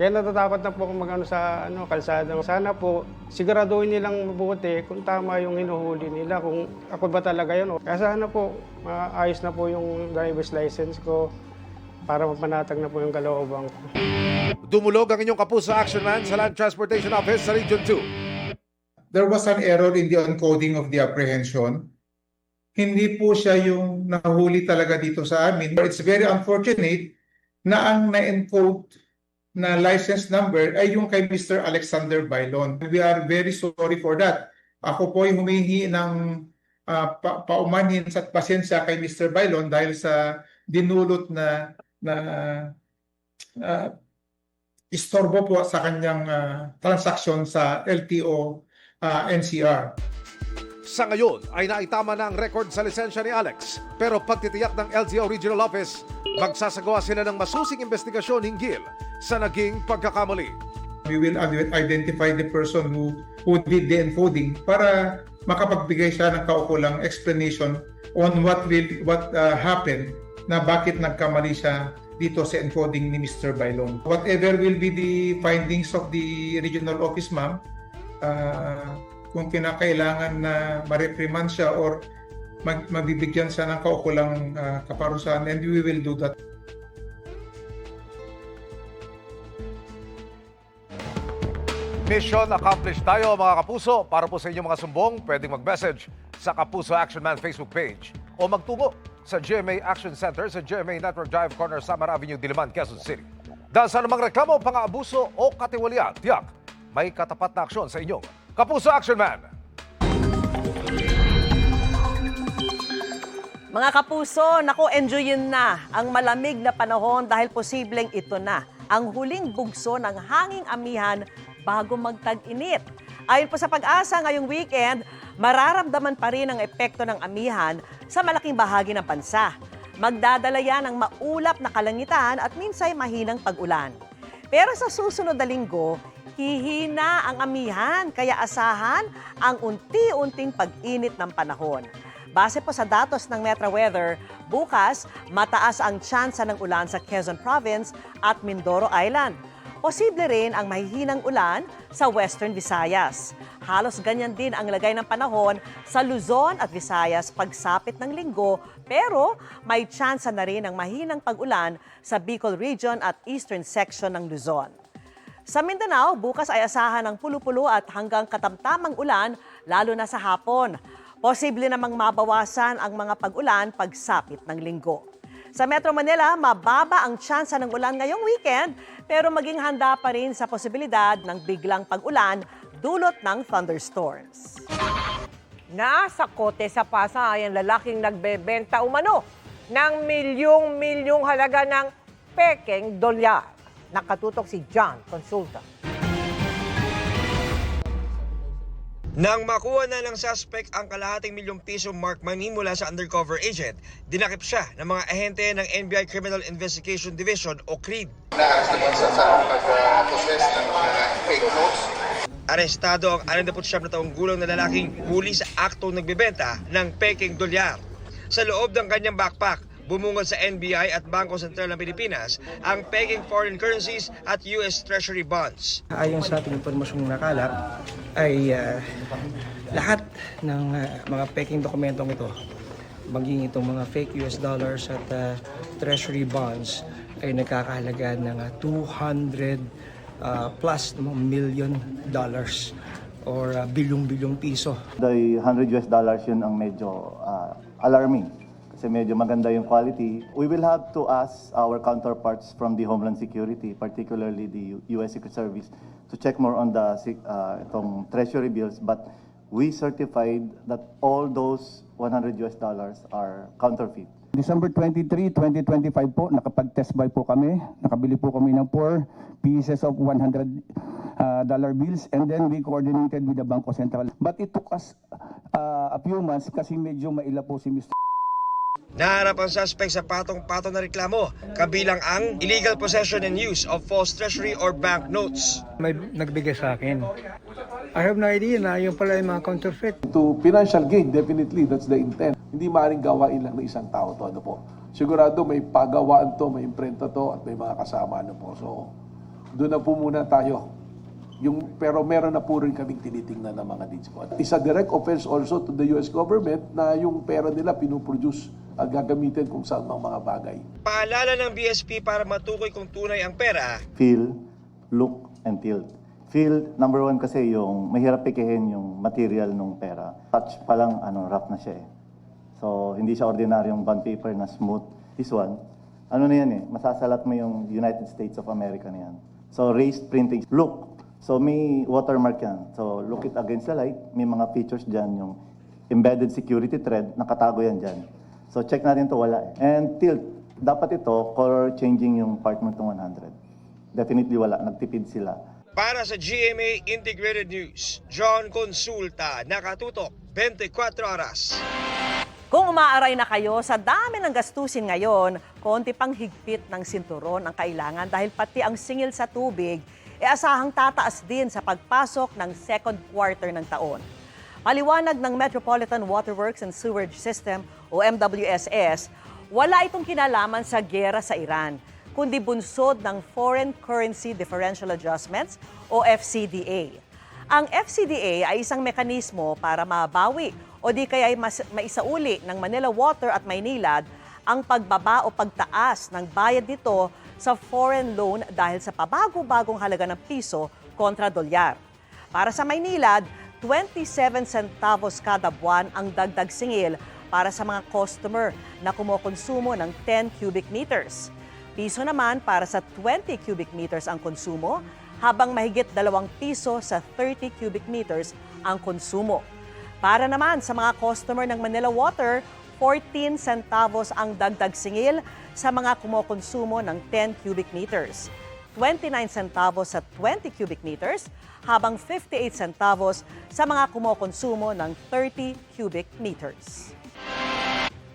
Kaya natatakot na po akong mag-ano sa kalsada. Sana po, siguraduhin nilang mabuti kung tama yung hinuhuli nila, kung ako ba talaga yun. Kaya sana po, maayos na po yung driver's license ko para mapanatag na po yung kalooban ko. Dumulog ang inyong kapuso action man sa Land Transportation Office sa Region 2. There was an error in the encoding of the apprehension. Hindi po siya yung nahuli talaga dito sa amin. But it's very unfortunate na ang na-encode na license number ay yung kay Mr. Alexander Bailon. We are very sorry for that. Ako po ay humihingi ng paumanhin at pasensya kay Mr. Bailon dahil sa dinulot na istorbo po sa kanyang transaksyon sa LTO NCR. Sa ngayon ay naitama na ang record sa lisensya ni Alex. Pero pagtitiyak ng LTO Regional Office, magsasagawa sila ng masusing investigasyon hinggil sa naging pagkakamali. We will identify the person who did the encoding para makapagbigay siya ng kaukulang explanation on what happened na bakit nagkamali siya dito sa encoding ni Mr. Bailon. Whatever will be the findings of the regional office, ma'am, kung kinakailangan na ma-reprimand siya or mabibigyan siya ng kaukulang kaparusahan, and we will do that. Mission accomplished tayo mga kapuso. Para po sa inyong mga sumbong, pwedeng mag-message sa Kapuso Action Man Facebook page o magtungo sa GMA Action Center sa GMA Network Drive Corner, Samar Avenue, Diliman, Quezon City. Dahil sa namang reklamo, pang-aabuso o katiwalian, tiyak, may katapat na aksyon sa inyong Kapuso Action Man. Mga kapuso, naku, enjoyin na ang malamig na panahon dahil posibleng ito na ang huling bugso ng hanging amihan bago magtag-init. Ayon po sa Pag-asa, ngayong weekend, mararamdaman pa rin ang epekto ng amihan sa malaking bahagi ng bansa. Magdadala yan ng maulap na kalangitan at minsay mahinang pag-ulan. Pero sa susunod na linggo, hihina ang amihan, kaya asahan ang unti-unting pag-init ng panahon. Base po sa datos ng Metro Weather, bukas mataas ang tsansa ng ulan sa Quezon Province at Mindoro Island. Posible rin ang mahihinang ulan sa Western Visayas. Halos ganyan din ang lagay ng panahon sa Luzon at Visayas pagsapit ng linggo, pero may tsansa na rin ng mahinang pag-ulan sa Bicol Region at Eastern Section ng Luzon. Sa Mindanao, bukas ay asahan ng pulo-pulo at hanggang katamtamang ulan, lalo na sa hapon. Posible namang mabawasan ang mga pag-ulan pagsapit ng linggo. Sa Metro Manila, mababa ang tsansa ng ulan ngayong weekend, pero maging handa pa rin sa posibilidad ng biglang pag-ulan dulot ng thunderstorms. Nasa kote sa Pasay ang lalaking nagbebenta umano ng milyong-milyong halaga ng pekeng dolyar. Nakatutok si John Consulta. Nang makuha na ng suspect ang kalahating milyong piso mark money mula sa undercover agent, dinakip siya ng mga ahente ng NBI Criminal Investigation Division o CRID. Na-arrest naman sa pag-possess ng fake notes. Arestado ang 69 na taong gulang na lalaking huli sa aktong nagbebenta ng pekeng dolyar. Sa loob ng kanyang backpack, bumungad sa NBI at Bangko Sentral ng Pilipinas ang peking foreign currencies at US Treasury bonds. Ayon sa ating impormasyong nakalap ay lahat ng mga peking dokumentong ito, maging itong mga fake US dollars at Treasury bonds ay nagkakahalaga ng 200 plus million dollars or bilyong-bilyong piso. The $100 yun ang medyo alarming. Kasi medyo maganda yung quality. We will have to ask our counterparts from the Homeland Security, particularly the U.S. Secret Service, to check more on the itong treasury bills. But we certified that all those $100 are counterfeit. December 23, 2025 po, nakapag-test buy po kami. Nakabili po kami ng 4 pieces of $100 bills and then we coordinated with the Bangko Sentral. But it took us a few months kasi medyo maila po si Mr. Naharap ang suspect sa patong-patong na reklamo, kabilang ang illegal possession and use of false treasury or bank notes. May nagbigay sa akin. I have no idea na yung pala yung mga counterfeit. To financial gain, definitely, that's the intent. Hindi maaaring gawain lang ng isang tao to. Ano po? Sigurado may pagawaan to, may imprenta to, at may mga kasama. Ano po. So, doon na po muna tayo. Pero meron na po rin kaming tinitingnan ng mga deeds po. It's a direct offense also to the US government na yung pera nila pinuproduce gagamitin kung saan mga bagay. Paalala ng BSP para matukoy kung tunay ang pera. Feel, look, and tilt. Feel, number 1 kasi yung mahirap pikihin yung material ng pera. Touch pa lang, rough na siya eh. So, hindi siya ordinaryong bond paper na smooth. This one, na yan eh, masasalat mo yung United States of America na yan. So, raised printing. Look, so may watermark yan. So, look it against the light. May mga features dyan, yung embedded security thread, nakatago yan dyan. So, check natin to wala eh. And tilt, dapat ito, color changing yung part mo itong 100. Definitely wala, nagtipid sila. Para sa GMA Integrated News, John Consulta, nakatutok 24 oras. Kung umaaray na kayo sa dami ng gastusin ngayon, konti pang higpit ng sinturon ang kailangan dahil pati ang singil sa tubig asahang tataas din sa pagpasok ng second quarter ng taon. Paliwanag ng Metropolitan Waterworks and Sewerage System o MWSS, wala itong kinalaman sa giyera sa Iran, kundi bunsod ng Foreign Currency Differential Adjustments o FCDA. Ang FCDA ay isang mekanismo para mabawi o di kaya maisauli ng Manila Water at Maynilad ang pagbaba o pagtaas ng bayad nito sa foreign loan dahil sa pabago-bagong halaga ng piso kontra dolyar. Para sa Maynilad, 27 centavos kada buwan ang dagdag singil para sa mga customer na kumokonsumo ng 10 cubic meters. Piso naman para sa 20 cubic meters ang konsumo, habang mahigit 2 piso sa 30 cubic meters ang konsumo. Para naman sa mga customer ng Manila Water, 14 centavos ang dagdag singil sa mga kumokonsumo ng 10 cubic meters. 29 centavos sa 20 cubic meters, habang 58 centavos sa mga kumokonsumo ng 30 cubic meters.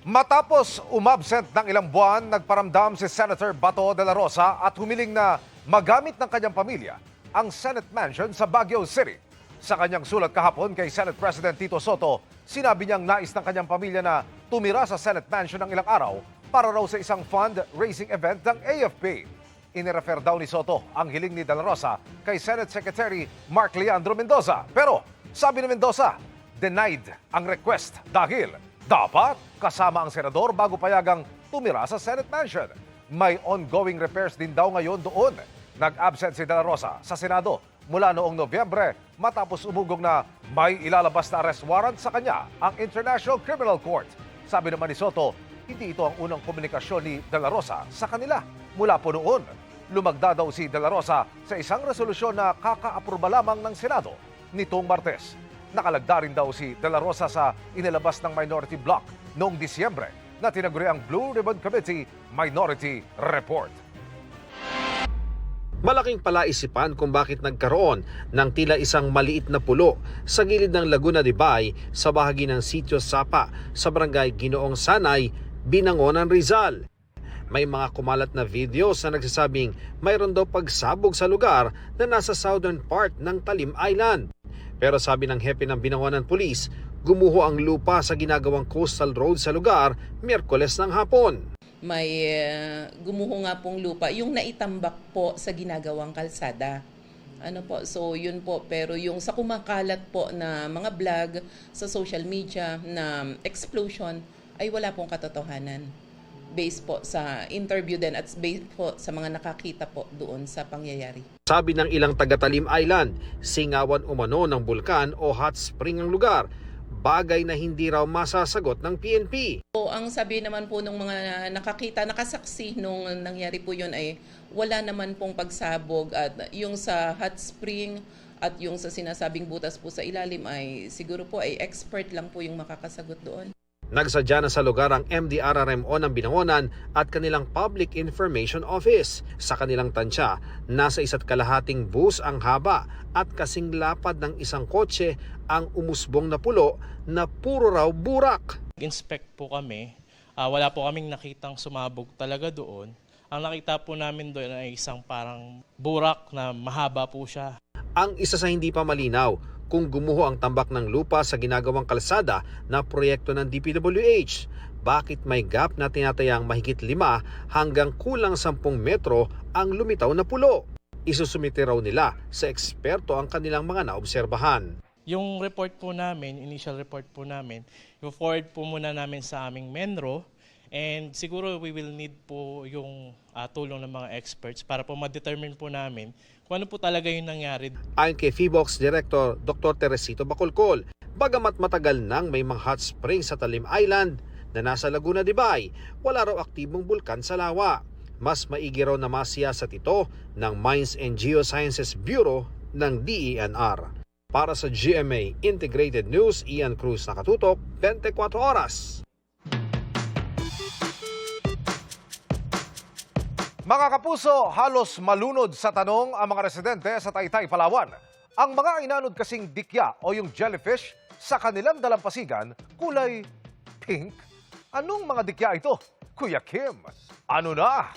Matapos umabsent ng ilang buwan, nagparamdam si Senator Bato de la Rosa at humiling na magamit ng kanyang pamilya ang Senate Mansion sa Baguio City. Sa kanyang sulat kahapon kay Senate President Tito Soto, sinabi niyang nais ng kanyang pamilya na tumira sa Senate Mansion ng ilang araw para raw sa isang fundraising event ng AFP. Inirefer daw ni Soto ang hiling ni De La Rosa kay Senate Secretary Mark Leandro Mendoza. Pero sabi ni Mendoza, denied ang request dahil dapat kasama ang senador bago payagang tumira sa Senate Mansion. May ongoing repairs din daw ngayon doon. Nag-absent si De La Rosa sa Senado mula noong Nobyembre matapos umugong na may ilalabas na arrest warrant sa kanya ang International Criminal Court. Sabi naman ni Soto, hindi ito ang unang komunikasyon ni De La Rosa sa kanila. Mula po noon, lumagda daw si De La Rosa sa isang resolusyon na kaka-aproba lamang ng Senado nitong Martes. Nakalagda rin daw si De La Rosa sa inilabas ng Minority Bloc noong Disyembre na tinaguri ang Blue Ribbon Committee Minority Report. Malaking palaisipan kung bakit nagkaroon ng tila isang maliit na pulo sa gilid ng Laguna de Bay sa bahagi ng Sitio Sapa sa barangay Ginoong Sanay, Binangonan, Rizal. May mga kumalat na videos na nagsasabing mayroon daw pagsabog sa lugar na nasa southern part ng Talim Island. Pero sabi ng hepe ng Binangonan Police, gumuho ang lupa sa ginagawang coastal road sa lugar Miyerkules ng hapon. May gumuho nga pong lupa, yung naitambak po sa ginagawang kalsada. So yun po, pero yung sa kumakalat po na mga vlog sa social media na explosion ay wala pong katotohanan. Based po sa interview din at based po sa mga nakakita po doon sa pangyayari. Sabi ng ilang taga Talim Island, singawan umano ng bulkan o hot spring ang lugar. bagay na hindi raw masasagot ng PNP. So, ang sabi naman po ng mga nakasaksi nung nangyari po yun ay wala naman pong pagsabog at yung sa hot spring at yung sa sinasabing butas po sa ilalim ay siguro po ay expert lang po yung makakasagot doon. Nagsadya na sa lugar ang MDRRMO ng Binangonan at kanilang Public Information Office. Sa kanilang tansya, nasa 1.5 bus ang haba at kasing lapad ng isang kotse ang umusbong na pulo na puro raw burak. Inspect po kami, wala po kaming nakitang sumabog talaga doon. Ang nakita po namin doon ay isang parang burak na mahaba po siya. Ang isa sa hindi pa malinaw, kung gumuho ang tambak ng lupa sa ginagawang kalsada na proyekto ng DPWH. Bakit may gap na tinatayang mahigit 5 hanggang kulang 10 metro ang lumitaw na pulo? Isusumite raw nila sa eksperto ang kanilang mga naobserbahan. Yung report po namin, initial report po namin, i-forward po muna namin sa aming Menro and siguro we will need po yung tulong ng mga experts para po ma-determine po namin kung ano po talaga yung nangyari. Ayon kay PHIVOLCS Director Dr. Teresito Bacolcol, bagamat matagal nang may mga hot spring sa Talim Island na nasa Laguna de Bay, wala raw aktibong bulkan sa lawa. Mas maigi raw na masiyasat ito ng Mines and Geosciences Bureau ng DENR. Para sa GMA Integrated News, Ian Cruz, nakatutok, 24 oras. Mga kapuso, halos malunod sa tanong ang mga residente sa Taytay, Palawan. Ang mga inanod kasing dikya o yung jellyfish sa kanilang dalampasigan, kulay pink. Anong mga dikya ito? Kuya Kim, ano na?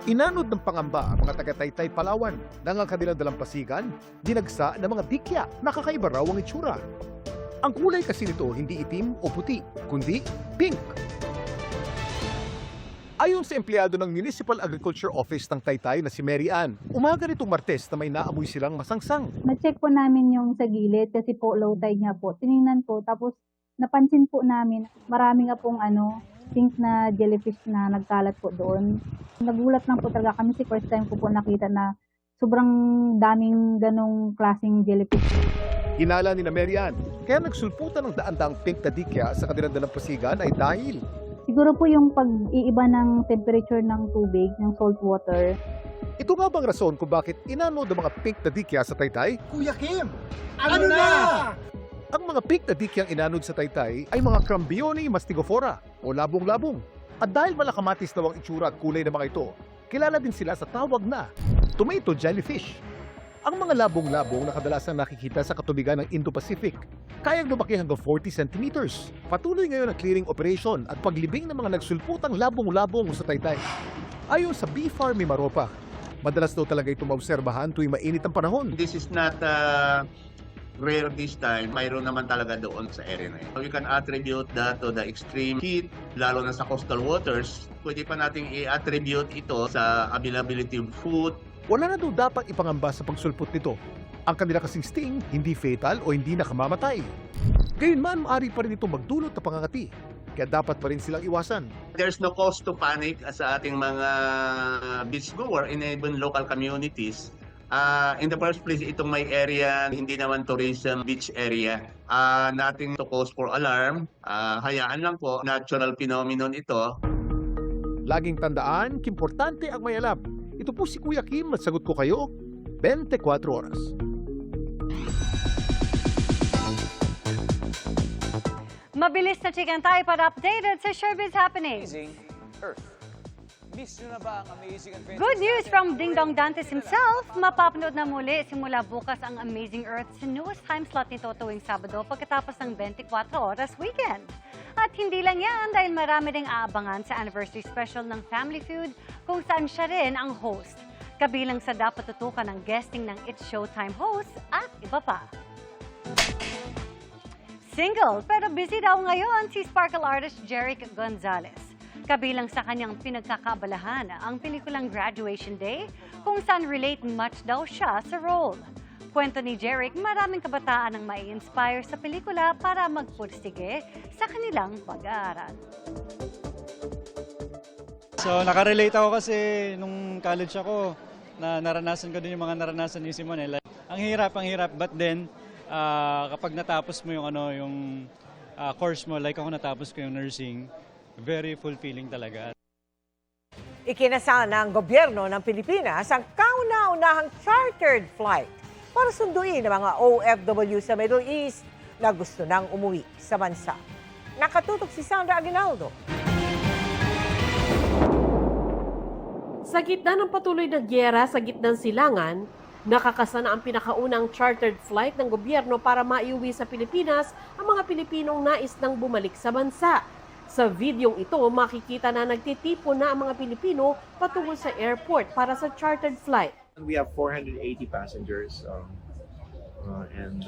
Inanod ng pangamba ang mga taga-Taytay, Palawan nang ang kanilang dalampasigan dinagsa ng mga dikya na kakaiba raw ang itsura. Ang kulay kasi nito hindi itim o puti, kundi pink. Ayon sa empleyado ng Municipal Agriculture Office ng Taytay na si Mary Ann, umaga nitong Martes na may naamoy silang masangsang. Na-check po namin yung sa gilid kasi po low tide nga po. Tinignan po tapos napansin po namin marami nga pong pink na jellyfish na nagkalat po doon. Nagulat lang po talaga kami si first time ko po nakita na sobrang daming ganong klaseng jellyfish. Hinala ni na Mary Ann, kaya nagsulputan ng daan-daang pink na dikya sa kanilang dalampasigan ay dahil siguro po yung pag-iiba ng temperature ng tubig, ng salt water. Ito nga bang rason kung bakit inanod ang mga pink na dikya sa Taytay? Kuya Kim, ano na? Ang mga pink na dikyang inanod sa Taytay ay mga Crambione mastigophora o labong-labong. At dahil malakamatis daw ang itsura at kulay ng mga ito, kilala din sila sa tawag na tomato jellyfish. Ang mga labong-labong na kadalasang nakikita sa katubigan ng Indo-Pacific, kayang lumaki hanggang 40 centimeters. Patuloy ngayon ang clearing operation at paglibing ng mga nagsulputang labong-labong sa Taytay. Ayon sa Bee Farm Mimaropa, madalas daw talaga ito maobserbahan tuwing mainit ang panahon. This is not rare this time. Mayroon naman talaga doon sa area na yun. We can attribute that to the extreme heat, lalo na sa coastal waters. Pwede pa nating i-attribute ito sa availability of food. Wala na daw dapat ipangamba sa pagsulpot nito. Ang kanila kasing sting, hindi fatal o hindi nakamamatay. Gayunman, maaari pa rin ito magdulot na pangangati. Kaya dapat pa rin silang iwasan. There's no cause to panic sa ating mga beachgoer and even local communities. In the first place, itong may area, hindi naman tourism beach area. Nothing to cause for alarm. Hayaan lang po, natural phenomenon ito. Laging tandaan, importante ang may alam. Ito po si Kuya Kim at sagot ko kayo 24 oras. Mabilis na chikan tayo para updated sa showbiz happening. Amazing Earth. Miss nyo na ba ang Amazing Adventures? Good news from Ding Dong Dantes himself. Mapapanood na muli simula bukas ang Amazing Earth sa newest time slot nito tuwing Sabado pagkatapos ng 24 oras weekend. At hindi lang yan dahil marami ring aabangan sa anniversary special ng Family Feud kung saan siya rin ang host. Kabilang sa dapat tutukan ng guesting ng It's Showtime host at iba pa. Single pero busy daw ngayon si Sparkle artist Jeric Gonzalez. Kabilang sa kanyang pinagkakaabalahan ang pelikulang Graduation Day kung saan relate much daw siya sa role. Kwento ni Jeric, maraming kabataan ang mai-inspire sa pelikula para magpursige sa kanilang pag-aaral. So nakarelate ako kasi nung college ako, na naranasan ko din yung mga naranasan ni Simone. Like, ang hirap, but then kapag natapos mo yung course mo, like ako natapos ko yung nursing, very fulfilling talaga. Ikinasal ng gobyerno ng Pilipinas ang kauna-unahang chartered flight para sunduin ang mga OFW sa Middle East na gusto nang umuwi sa bansa. Nakatutok si Sandra Aguinaldo. Sa gitna ng patuloy na gyera sa gitnang silangan, nakakasana ang pinakaunang chartered flight ng gobyerno para maiuwi sa Pilipinas ang mga Pilipinong nais nang bumalik sa bansa. Sa videong ito, makikita na nagtitipon na ang mga Pilipino patungo sa airport para sa chartered flight. We have 480 passengers and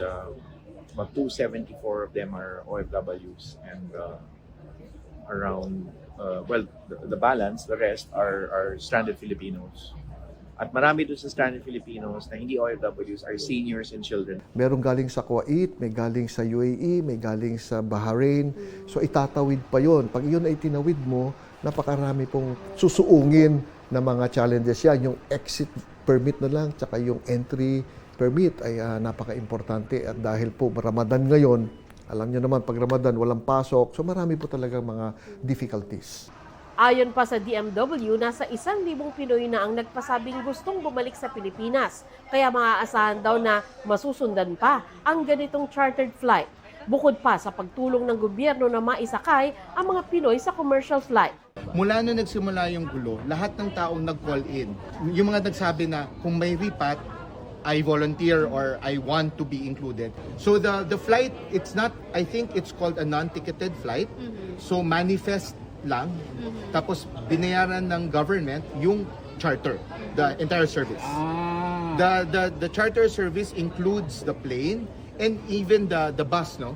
about 274 of them are OFWs and around, the balance, the rest are stranded Filipinos. At marami doon sa stranded Filipinos na hindi OFWs are seniors and children. Merong galing sa Kuwait, may galing sa UAE, may galing sa Bahrain. So itatawid pa yon. Pag yun ay tinawid mo, napakarami pong susuungin na mga challenges yan. Yung exit permit na lang, tsaka yung entry permit ay napaka-importante. At dahil po Ramadan ngayon, alam nyo naman pag Ramadan walang pasok, so marami po talaga mga difficulties. Ayon pa sa DMW, nasa 1,000 Pinoy na ang nagpasabing gustong bumalik sa Pilipinas. Kaya maaasahan daw na masusundan pa ang ganitong chartered flight. Bukod pa sa pagtulong ng gobyerno na maisakay ang mga Pinoy sa commercial flight. Mula nung nagsimula yung gulo, lahat ng taong nag-call in, yung mga nagsabi na kung may repat, I volunteer or I want to be included. So the flight, it's not, I think it's called a non-ticketed flight. So manifest lang, tapos binayaran ng government yung charter, the entire service. The charter service includes the plane and even the bus, no?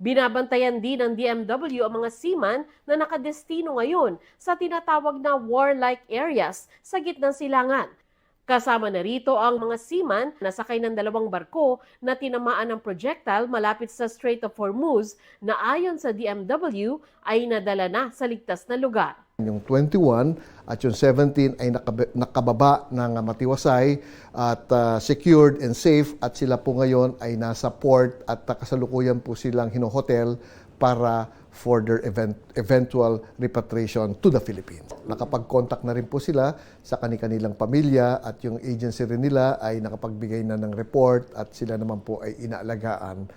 Binabantayan din ng DMW ang mga seaman na nakadestino ngayon sa tinatawag na warlike areas sa gitnang silangan. Kasama na rito ang mga seaman na sakay ng 2 barko na tinamaan ng projectile malapit sa Strait of Hormuz na ayon sa DMW ay nadala na sa ligtas na lugar. Yung 21 at yung 17 ay nakababa ng matiwasay at secured and safe at sila po ngayon ay nasa port at kasalukuyan po silang hinohotel para for their eventual repatriation to the Philippines. Nakapag-contact na rin po sila sa kanilang pamilya at yung agency rin nila ay nakapagbigay na ng report at sila naman po ay inaalagaan.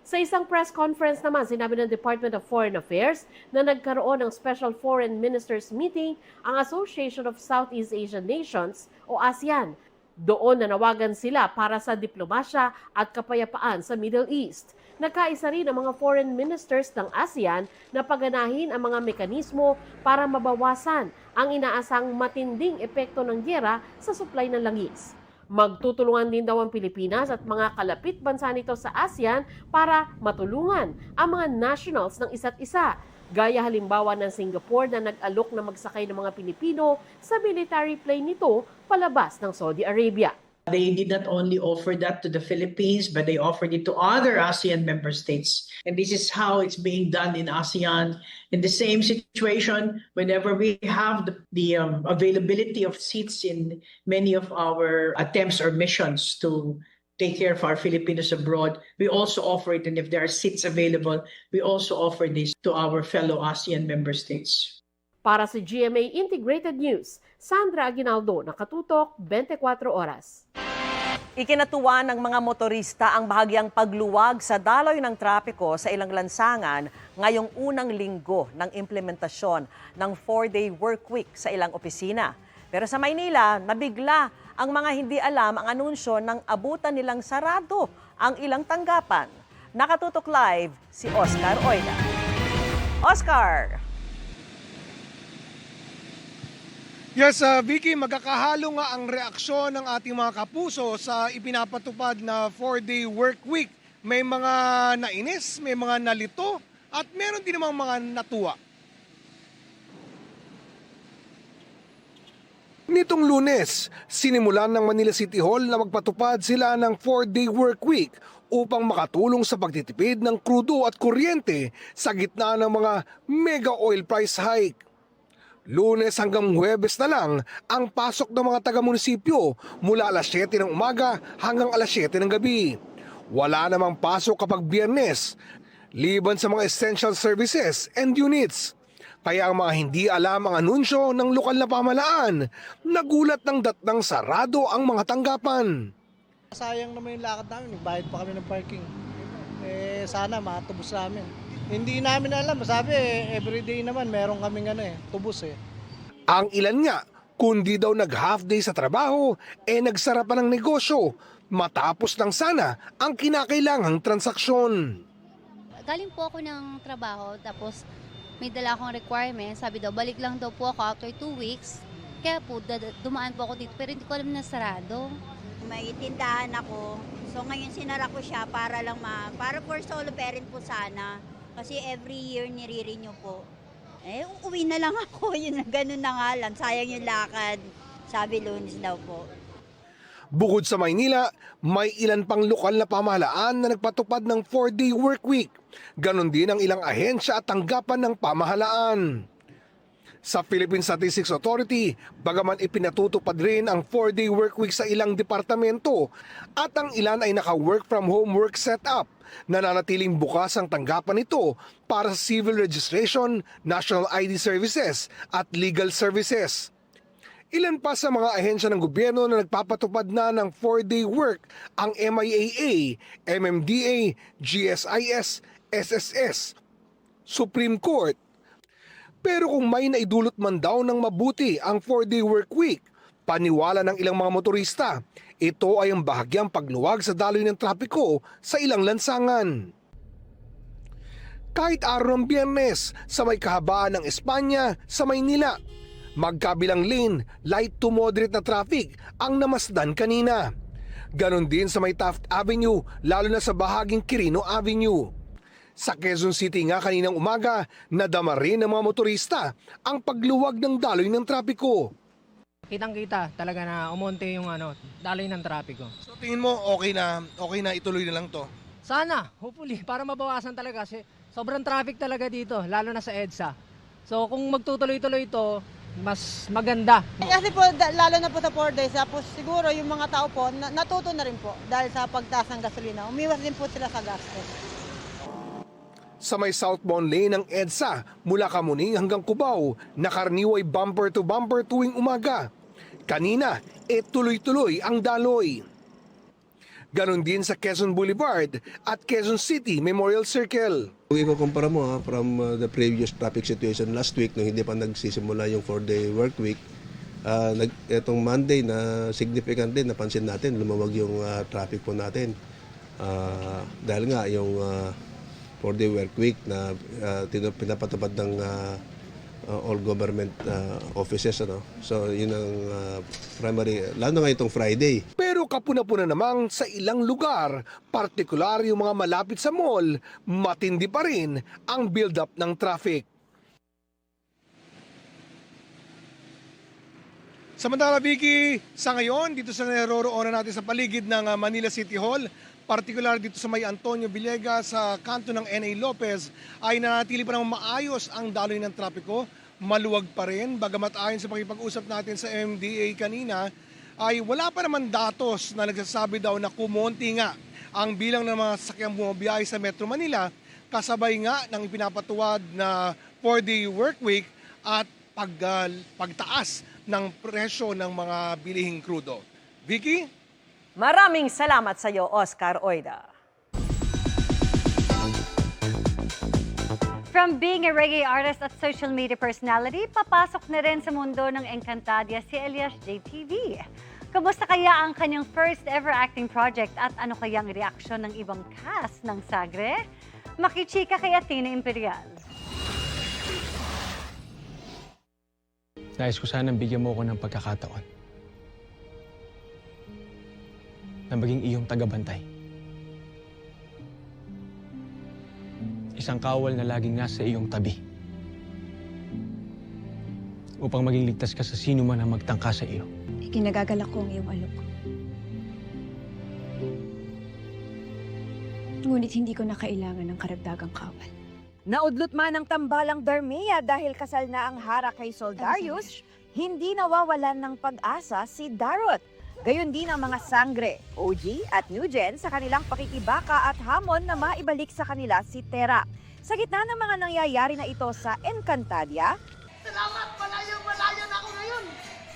Sa isang press conference naman, sinabi ng Department of Foreign Affairs na nagkaroon ng Special Foreign Ministers Meeting ang Association of Southeast Asian Nations o ASEAN. Doon nanawagan sila para sa diplomasya at kapayapaan sa Middle East. Nagkaisa rin ang mga foreign ministers ng ASEAN na paganahin ang mga mekanismo para mabawasan ang inaasang matinding epekto ng gyera sa supply ng langis. Magtutulungan din daw ang Pilipinas at mga kalapit bansa nito sa ASEAN para matulungan ang mga nationals ng isa't isa. Gaya halimbawa ng Singapore na nag-alok na magsakay ng mga Pilipino sa military plane nito palabas ng Saudi Arabia. They did not only offer that to the Philippines, but they offered it to other ASEAN member states. And this is how it's being done in ASEAN. In the same situation, whenever we have the availability of seats in many of our attempts or missions to take care of our Filipinos abroad, we also offer it. And if there are seats available, we also offer this to our fellow ASEAN member states. Para sa GMA Integrated News, Sandra Aguinaldo, Nakatutok, 24 Oras. Ikinatuwa ng mga motorista ang bahagyang pagluwag sa daloy ng trapiko sa ilang lansangan ngayong unang linggo ng implementasyon ng 4-day work week sa ilang opisina. Pero sa Maynila, nabigla ang mga hindi alam ang anunsyo ng abutan nilang sarado ang ilang tanggapan. Nakatutok live si Oscar Oida. Oscar! Yes, Vicky, magkakahalo nga ang reaksyon ng ating mga kapuso sa ipinapatupad na 4-day work week. May mga nainis, may mga nalito, at meron din namang mga natuwa. Nitong Lunes, sinimulan ng Manila City Hall na magpatupad sila ng 4-day work week upang makatulong sa pagtitipid ng krudo at kuryente sa gitna ng mga mega oil price hike. Lunes hanggang Huwebes na lang ang pasok ng mga taga-munisipyo mula alas 7 ng umaga hanggang alas 7 ng gabi. Wala namang pasok kapag Biyernes, liban sa mga essential services and units. Kaya ang mga hindi alam ang anunsyo ng lokal na pamahalaan, nagulat ng datnang sarado ang mga tanggapan. Sayang naman yung lakad namin, nagbayad pa kami ng parking. Sana matubos namin. Hindi namin alam, sabi everyday naman meron kaming tubos Ang ilan nga, kundi daw nag-half day sa trabaho, nagsara pa ng negosyo, matapos lang sana ang kinakailangang transaksyon. Galing po ako ng trabaho, tapos may dala akong requirement. Sabi daw, balik lang daw po ako after 2 weeks. Kaya po, dumaan po ako dito, pero hindi ko alam na sarado. May tindahan ako, so ngayon sinara ko siya para para for solo parent po sana. Kasi every year nire-renew po. Uuwi na lang ako, yun, ganun na nga lang. Sayang yung lakad, sabi Lunes daw po. Bukod sa Maynila, may ilan pang lokal na pamahalaan na nagpatupad ng 4-day work week. Ganon din ang ilang ahensya at tanggapan ng pamahalaan. Sa Philippine Statistics Authority, bagaman ipinatutupad rin ang 4-day work week sa ilang departamento at ang ilan ay naka-work from home work setup, nananatiling bukas ang tanggapan nito para sa civil registration, national ID services at legal services. Ilan pa sa mga ahensya ng gobyerno na nagpapatupad na ng 4-day work ang MIAA, MMDA, GSIS, SSS, Supreme Court. Pero kung may naidulot man daw ng mabuti ang 4-day work week, paniwala ng ilang mga motorista, ito ay ang bahagyang pagluwag sa daloy ng trapiko sa ilang lansangan. Kahit araw ng Biyernes sa may kahabaan ng Espanya sa Maynila, magkabilang lane, light to moderate na traffic ang namasdan kanina. Ganon din sa may Taft Avenue, lalo na sa bahaging Quirino Avenue. Sa Quezon City nga kaninang umaga, nadama rin ng mga motorista ang pagluwag ng daloy ng trapiko. Kitang-kita talaga na umonte yung daloy ng trapiko. So tingin mo okay na ituloy na lang to? Sana, hopefully, para mabawasan talaga kasi sobrang traffic talaga dito, lalo na sa EDSA. So kung magtutuloy-tuloy ito, mas maganda. Kasi po, lalo na po sa 4 days, tapos siguro yung mga tao po, natuto na rin po dahil sa pagtaas ng gasolina. Umiwas din po sila sa gastos. Sa may southbound lane ng EDSA, mula Kamuning hanggang Cubao, nakaraniway bumper to bumper tuwing umaga. Kanina, tuloy-tuloy ang daloy. Ganon din sa Quezon Boulevard at Quezon City Memorial Circle. Kung ikukumpara mo from the previous traffic situation last week, nung hindi pa nagsisimula yung 4-day work week, itong Monday na significant din, napansin natin, lumawag yung traffic po natin. Dahil nga yung 4-day work week na pinapatupad ng all government offices. So yun ang primary, lalo na itong Friday. Pero kapuna-puna namang sa ilang lugar, partikular yung mga malapit sa mall, matindi pa rin ang build-up ng traffic. Samantala, Vicky, sa ngayon, dito sa naroroonan natin sa paligid ng Manila City Hall, partikular dito sa may Antonio Villegas sa kanto ng N.A. Lopez, ay nanatili pa naman maayos ang daloy ng trapiko. Maluwag pa rin, bagamat ayon sa pakipag-usap natin sa MMDA kanina, ay wala pa naman datos na nagsasabi daw na kumonti nga ang bilang ng mga sasakyang bumabiyahe sa Metro Manila, kasabay nga ng ipinapatuwad na 4-day work week at pagtaas ng presyo ng mga bilihing krudo. Vicky? Maraming salamat sa iyo, Oscar Oida. From being a reggae artist at social media personality, papasok na rin sa mundo ng Encantadia si Elias JTV. Kamusta kaya ang kanyang first ever acting project at ano kayang reaksyon ng ibang cast ng Sagre? Makichika kay Athena Imperial. Nais ko sanang bigyan mo ko ng pagkakataon na maging iyong tagabantay. Isang kawal na laging nasa iyong tabi upang maging ligtas ka sa sino man ang magtangka sa iyo. Ikinagagalak ko ang iyong alok. Ngunit hindi ko na kailangan ng karagdagang kawal. Naudlot man ang tambalang Darmea dahil kasal na ang Hara kay Soldarius, hindi nawawalan ng pag-asa si Darot. Gayon din ang mga Sangre, OG at New Gen sa kanilang pakikibaka at hamon na maibalik sa kanila si Tera. Sa gitna ng mga nangyayari na ito sa Encantadia, Salamat! Malayo na ako ngayon!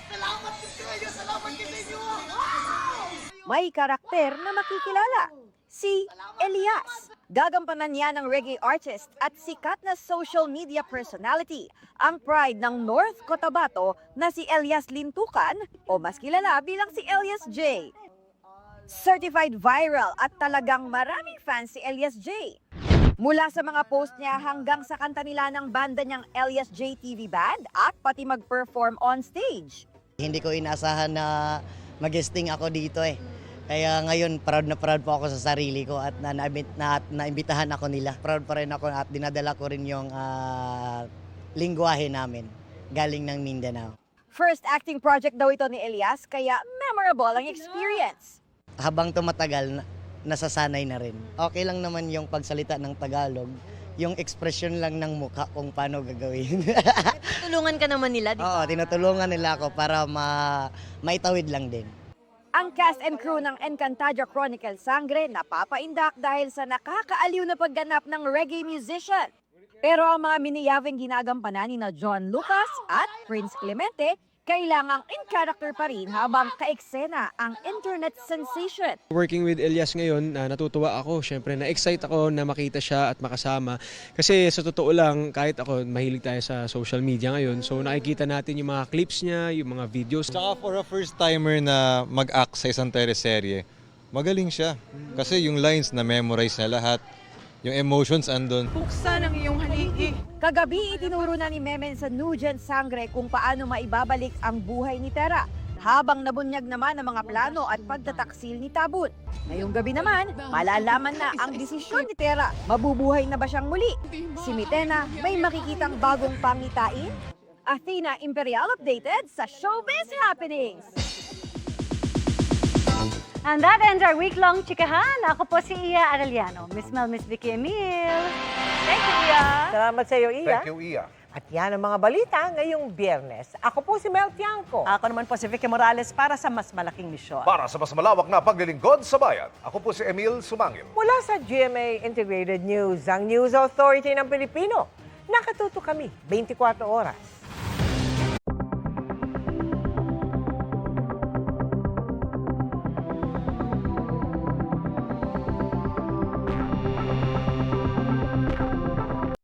Salamat kayo! Salamat kayo! Wow! may karakter na makikilala, si Elias. Gagampanan niya ng reggae artist at sikat na social media personality, ang pride ng North Cotabato na si Elias Lintukan o mas kilala bilang si Elias J. Certified viral at talagang maraming fans si Elias J. Mula sa mga post niya hanggang sa kanta nila ng banda niyang Elias J TV Band at pati mag-perform on stage. Hindi ko inaasahan na mag-guesting ako dito eh. Kaya ngayon, proud na proud po ako sa sarili ko at naimbitahan ako nila. Proud pa rin ako at dinadala ko rin yung lingwahe namin galing ng Mindanao. First acting project daw ito ni Elias, kaya memorable ang experience. Habang tumatagal, nasasanay na rin. Okay lang naman yung pagsalita ng Tagalog, yung expression lang ng mukha kung paano gagawin. Tulungan ka naman nila, di ba? Oo, tinutulungan nila ako para maitawid lang din. Ang cast and crew ng Encantadia Chronicle Sangre napapaindak dahil sa nakakaaliw na pagganap ng reggae musician. Pero ang mga miniyabing ginagampanan ni na John Lucas at Prince Clemente kailangang in character pa rin habang kaeksena ang internet sensation. Working with Elias ngayon, natutuwa ako. Siyempre, na-excite ako na makita siya at makasama. Kasi sa totoo lang, kahit ako, mahilig tayo sa social media ngayon. So nakikita natin yung mga clips niya, yung mga videos. Tsaka for a first-timer na mag-act sa isang teleserye, magaling siya. Kasi yung lines na memorize na lahat, yung emotions andun. Buksan ang iyong haligi. Kagabi, itinuro na ni Memen sa New Gen Sangre kung paano maibabalik ang buhay ni Tera. Habang nabunyag naman ang mga plano at pagtataksil ni Tabun. Ngayong gabi naman, malalaman na ang desisyon ni Tera. Mabubuhay na ba siyang muli? Si Mitena may makikitang bagong pangitain? Athena Imperial updated sa Showbiz Happenings. And that ends our week-long chikahan. Ako po si Iya Arellano. Miss Mel, Miss Vicky Emil. Thank you, Iya. Salamat sa iyo, Iya. Thank you, Iya. At yan ang mga balita ngayong Biyernes. Ako po si Mel Tiangco. Ako naman po si Vicky Morales para sa mas malaking misyon. Para sa mas malawak na paglilingkod sa bayan, ako po si Emil Sumangil. Mula sa GMA Integrated News, ang News Authority ng Pilipino. Nakatuto kami 24 oras.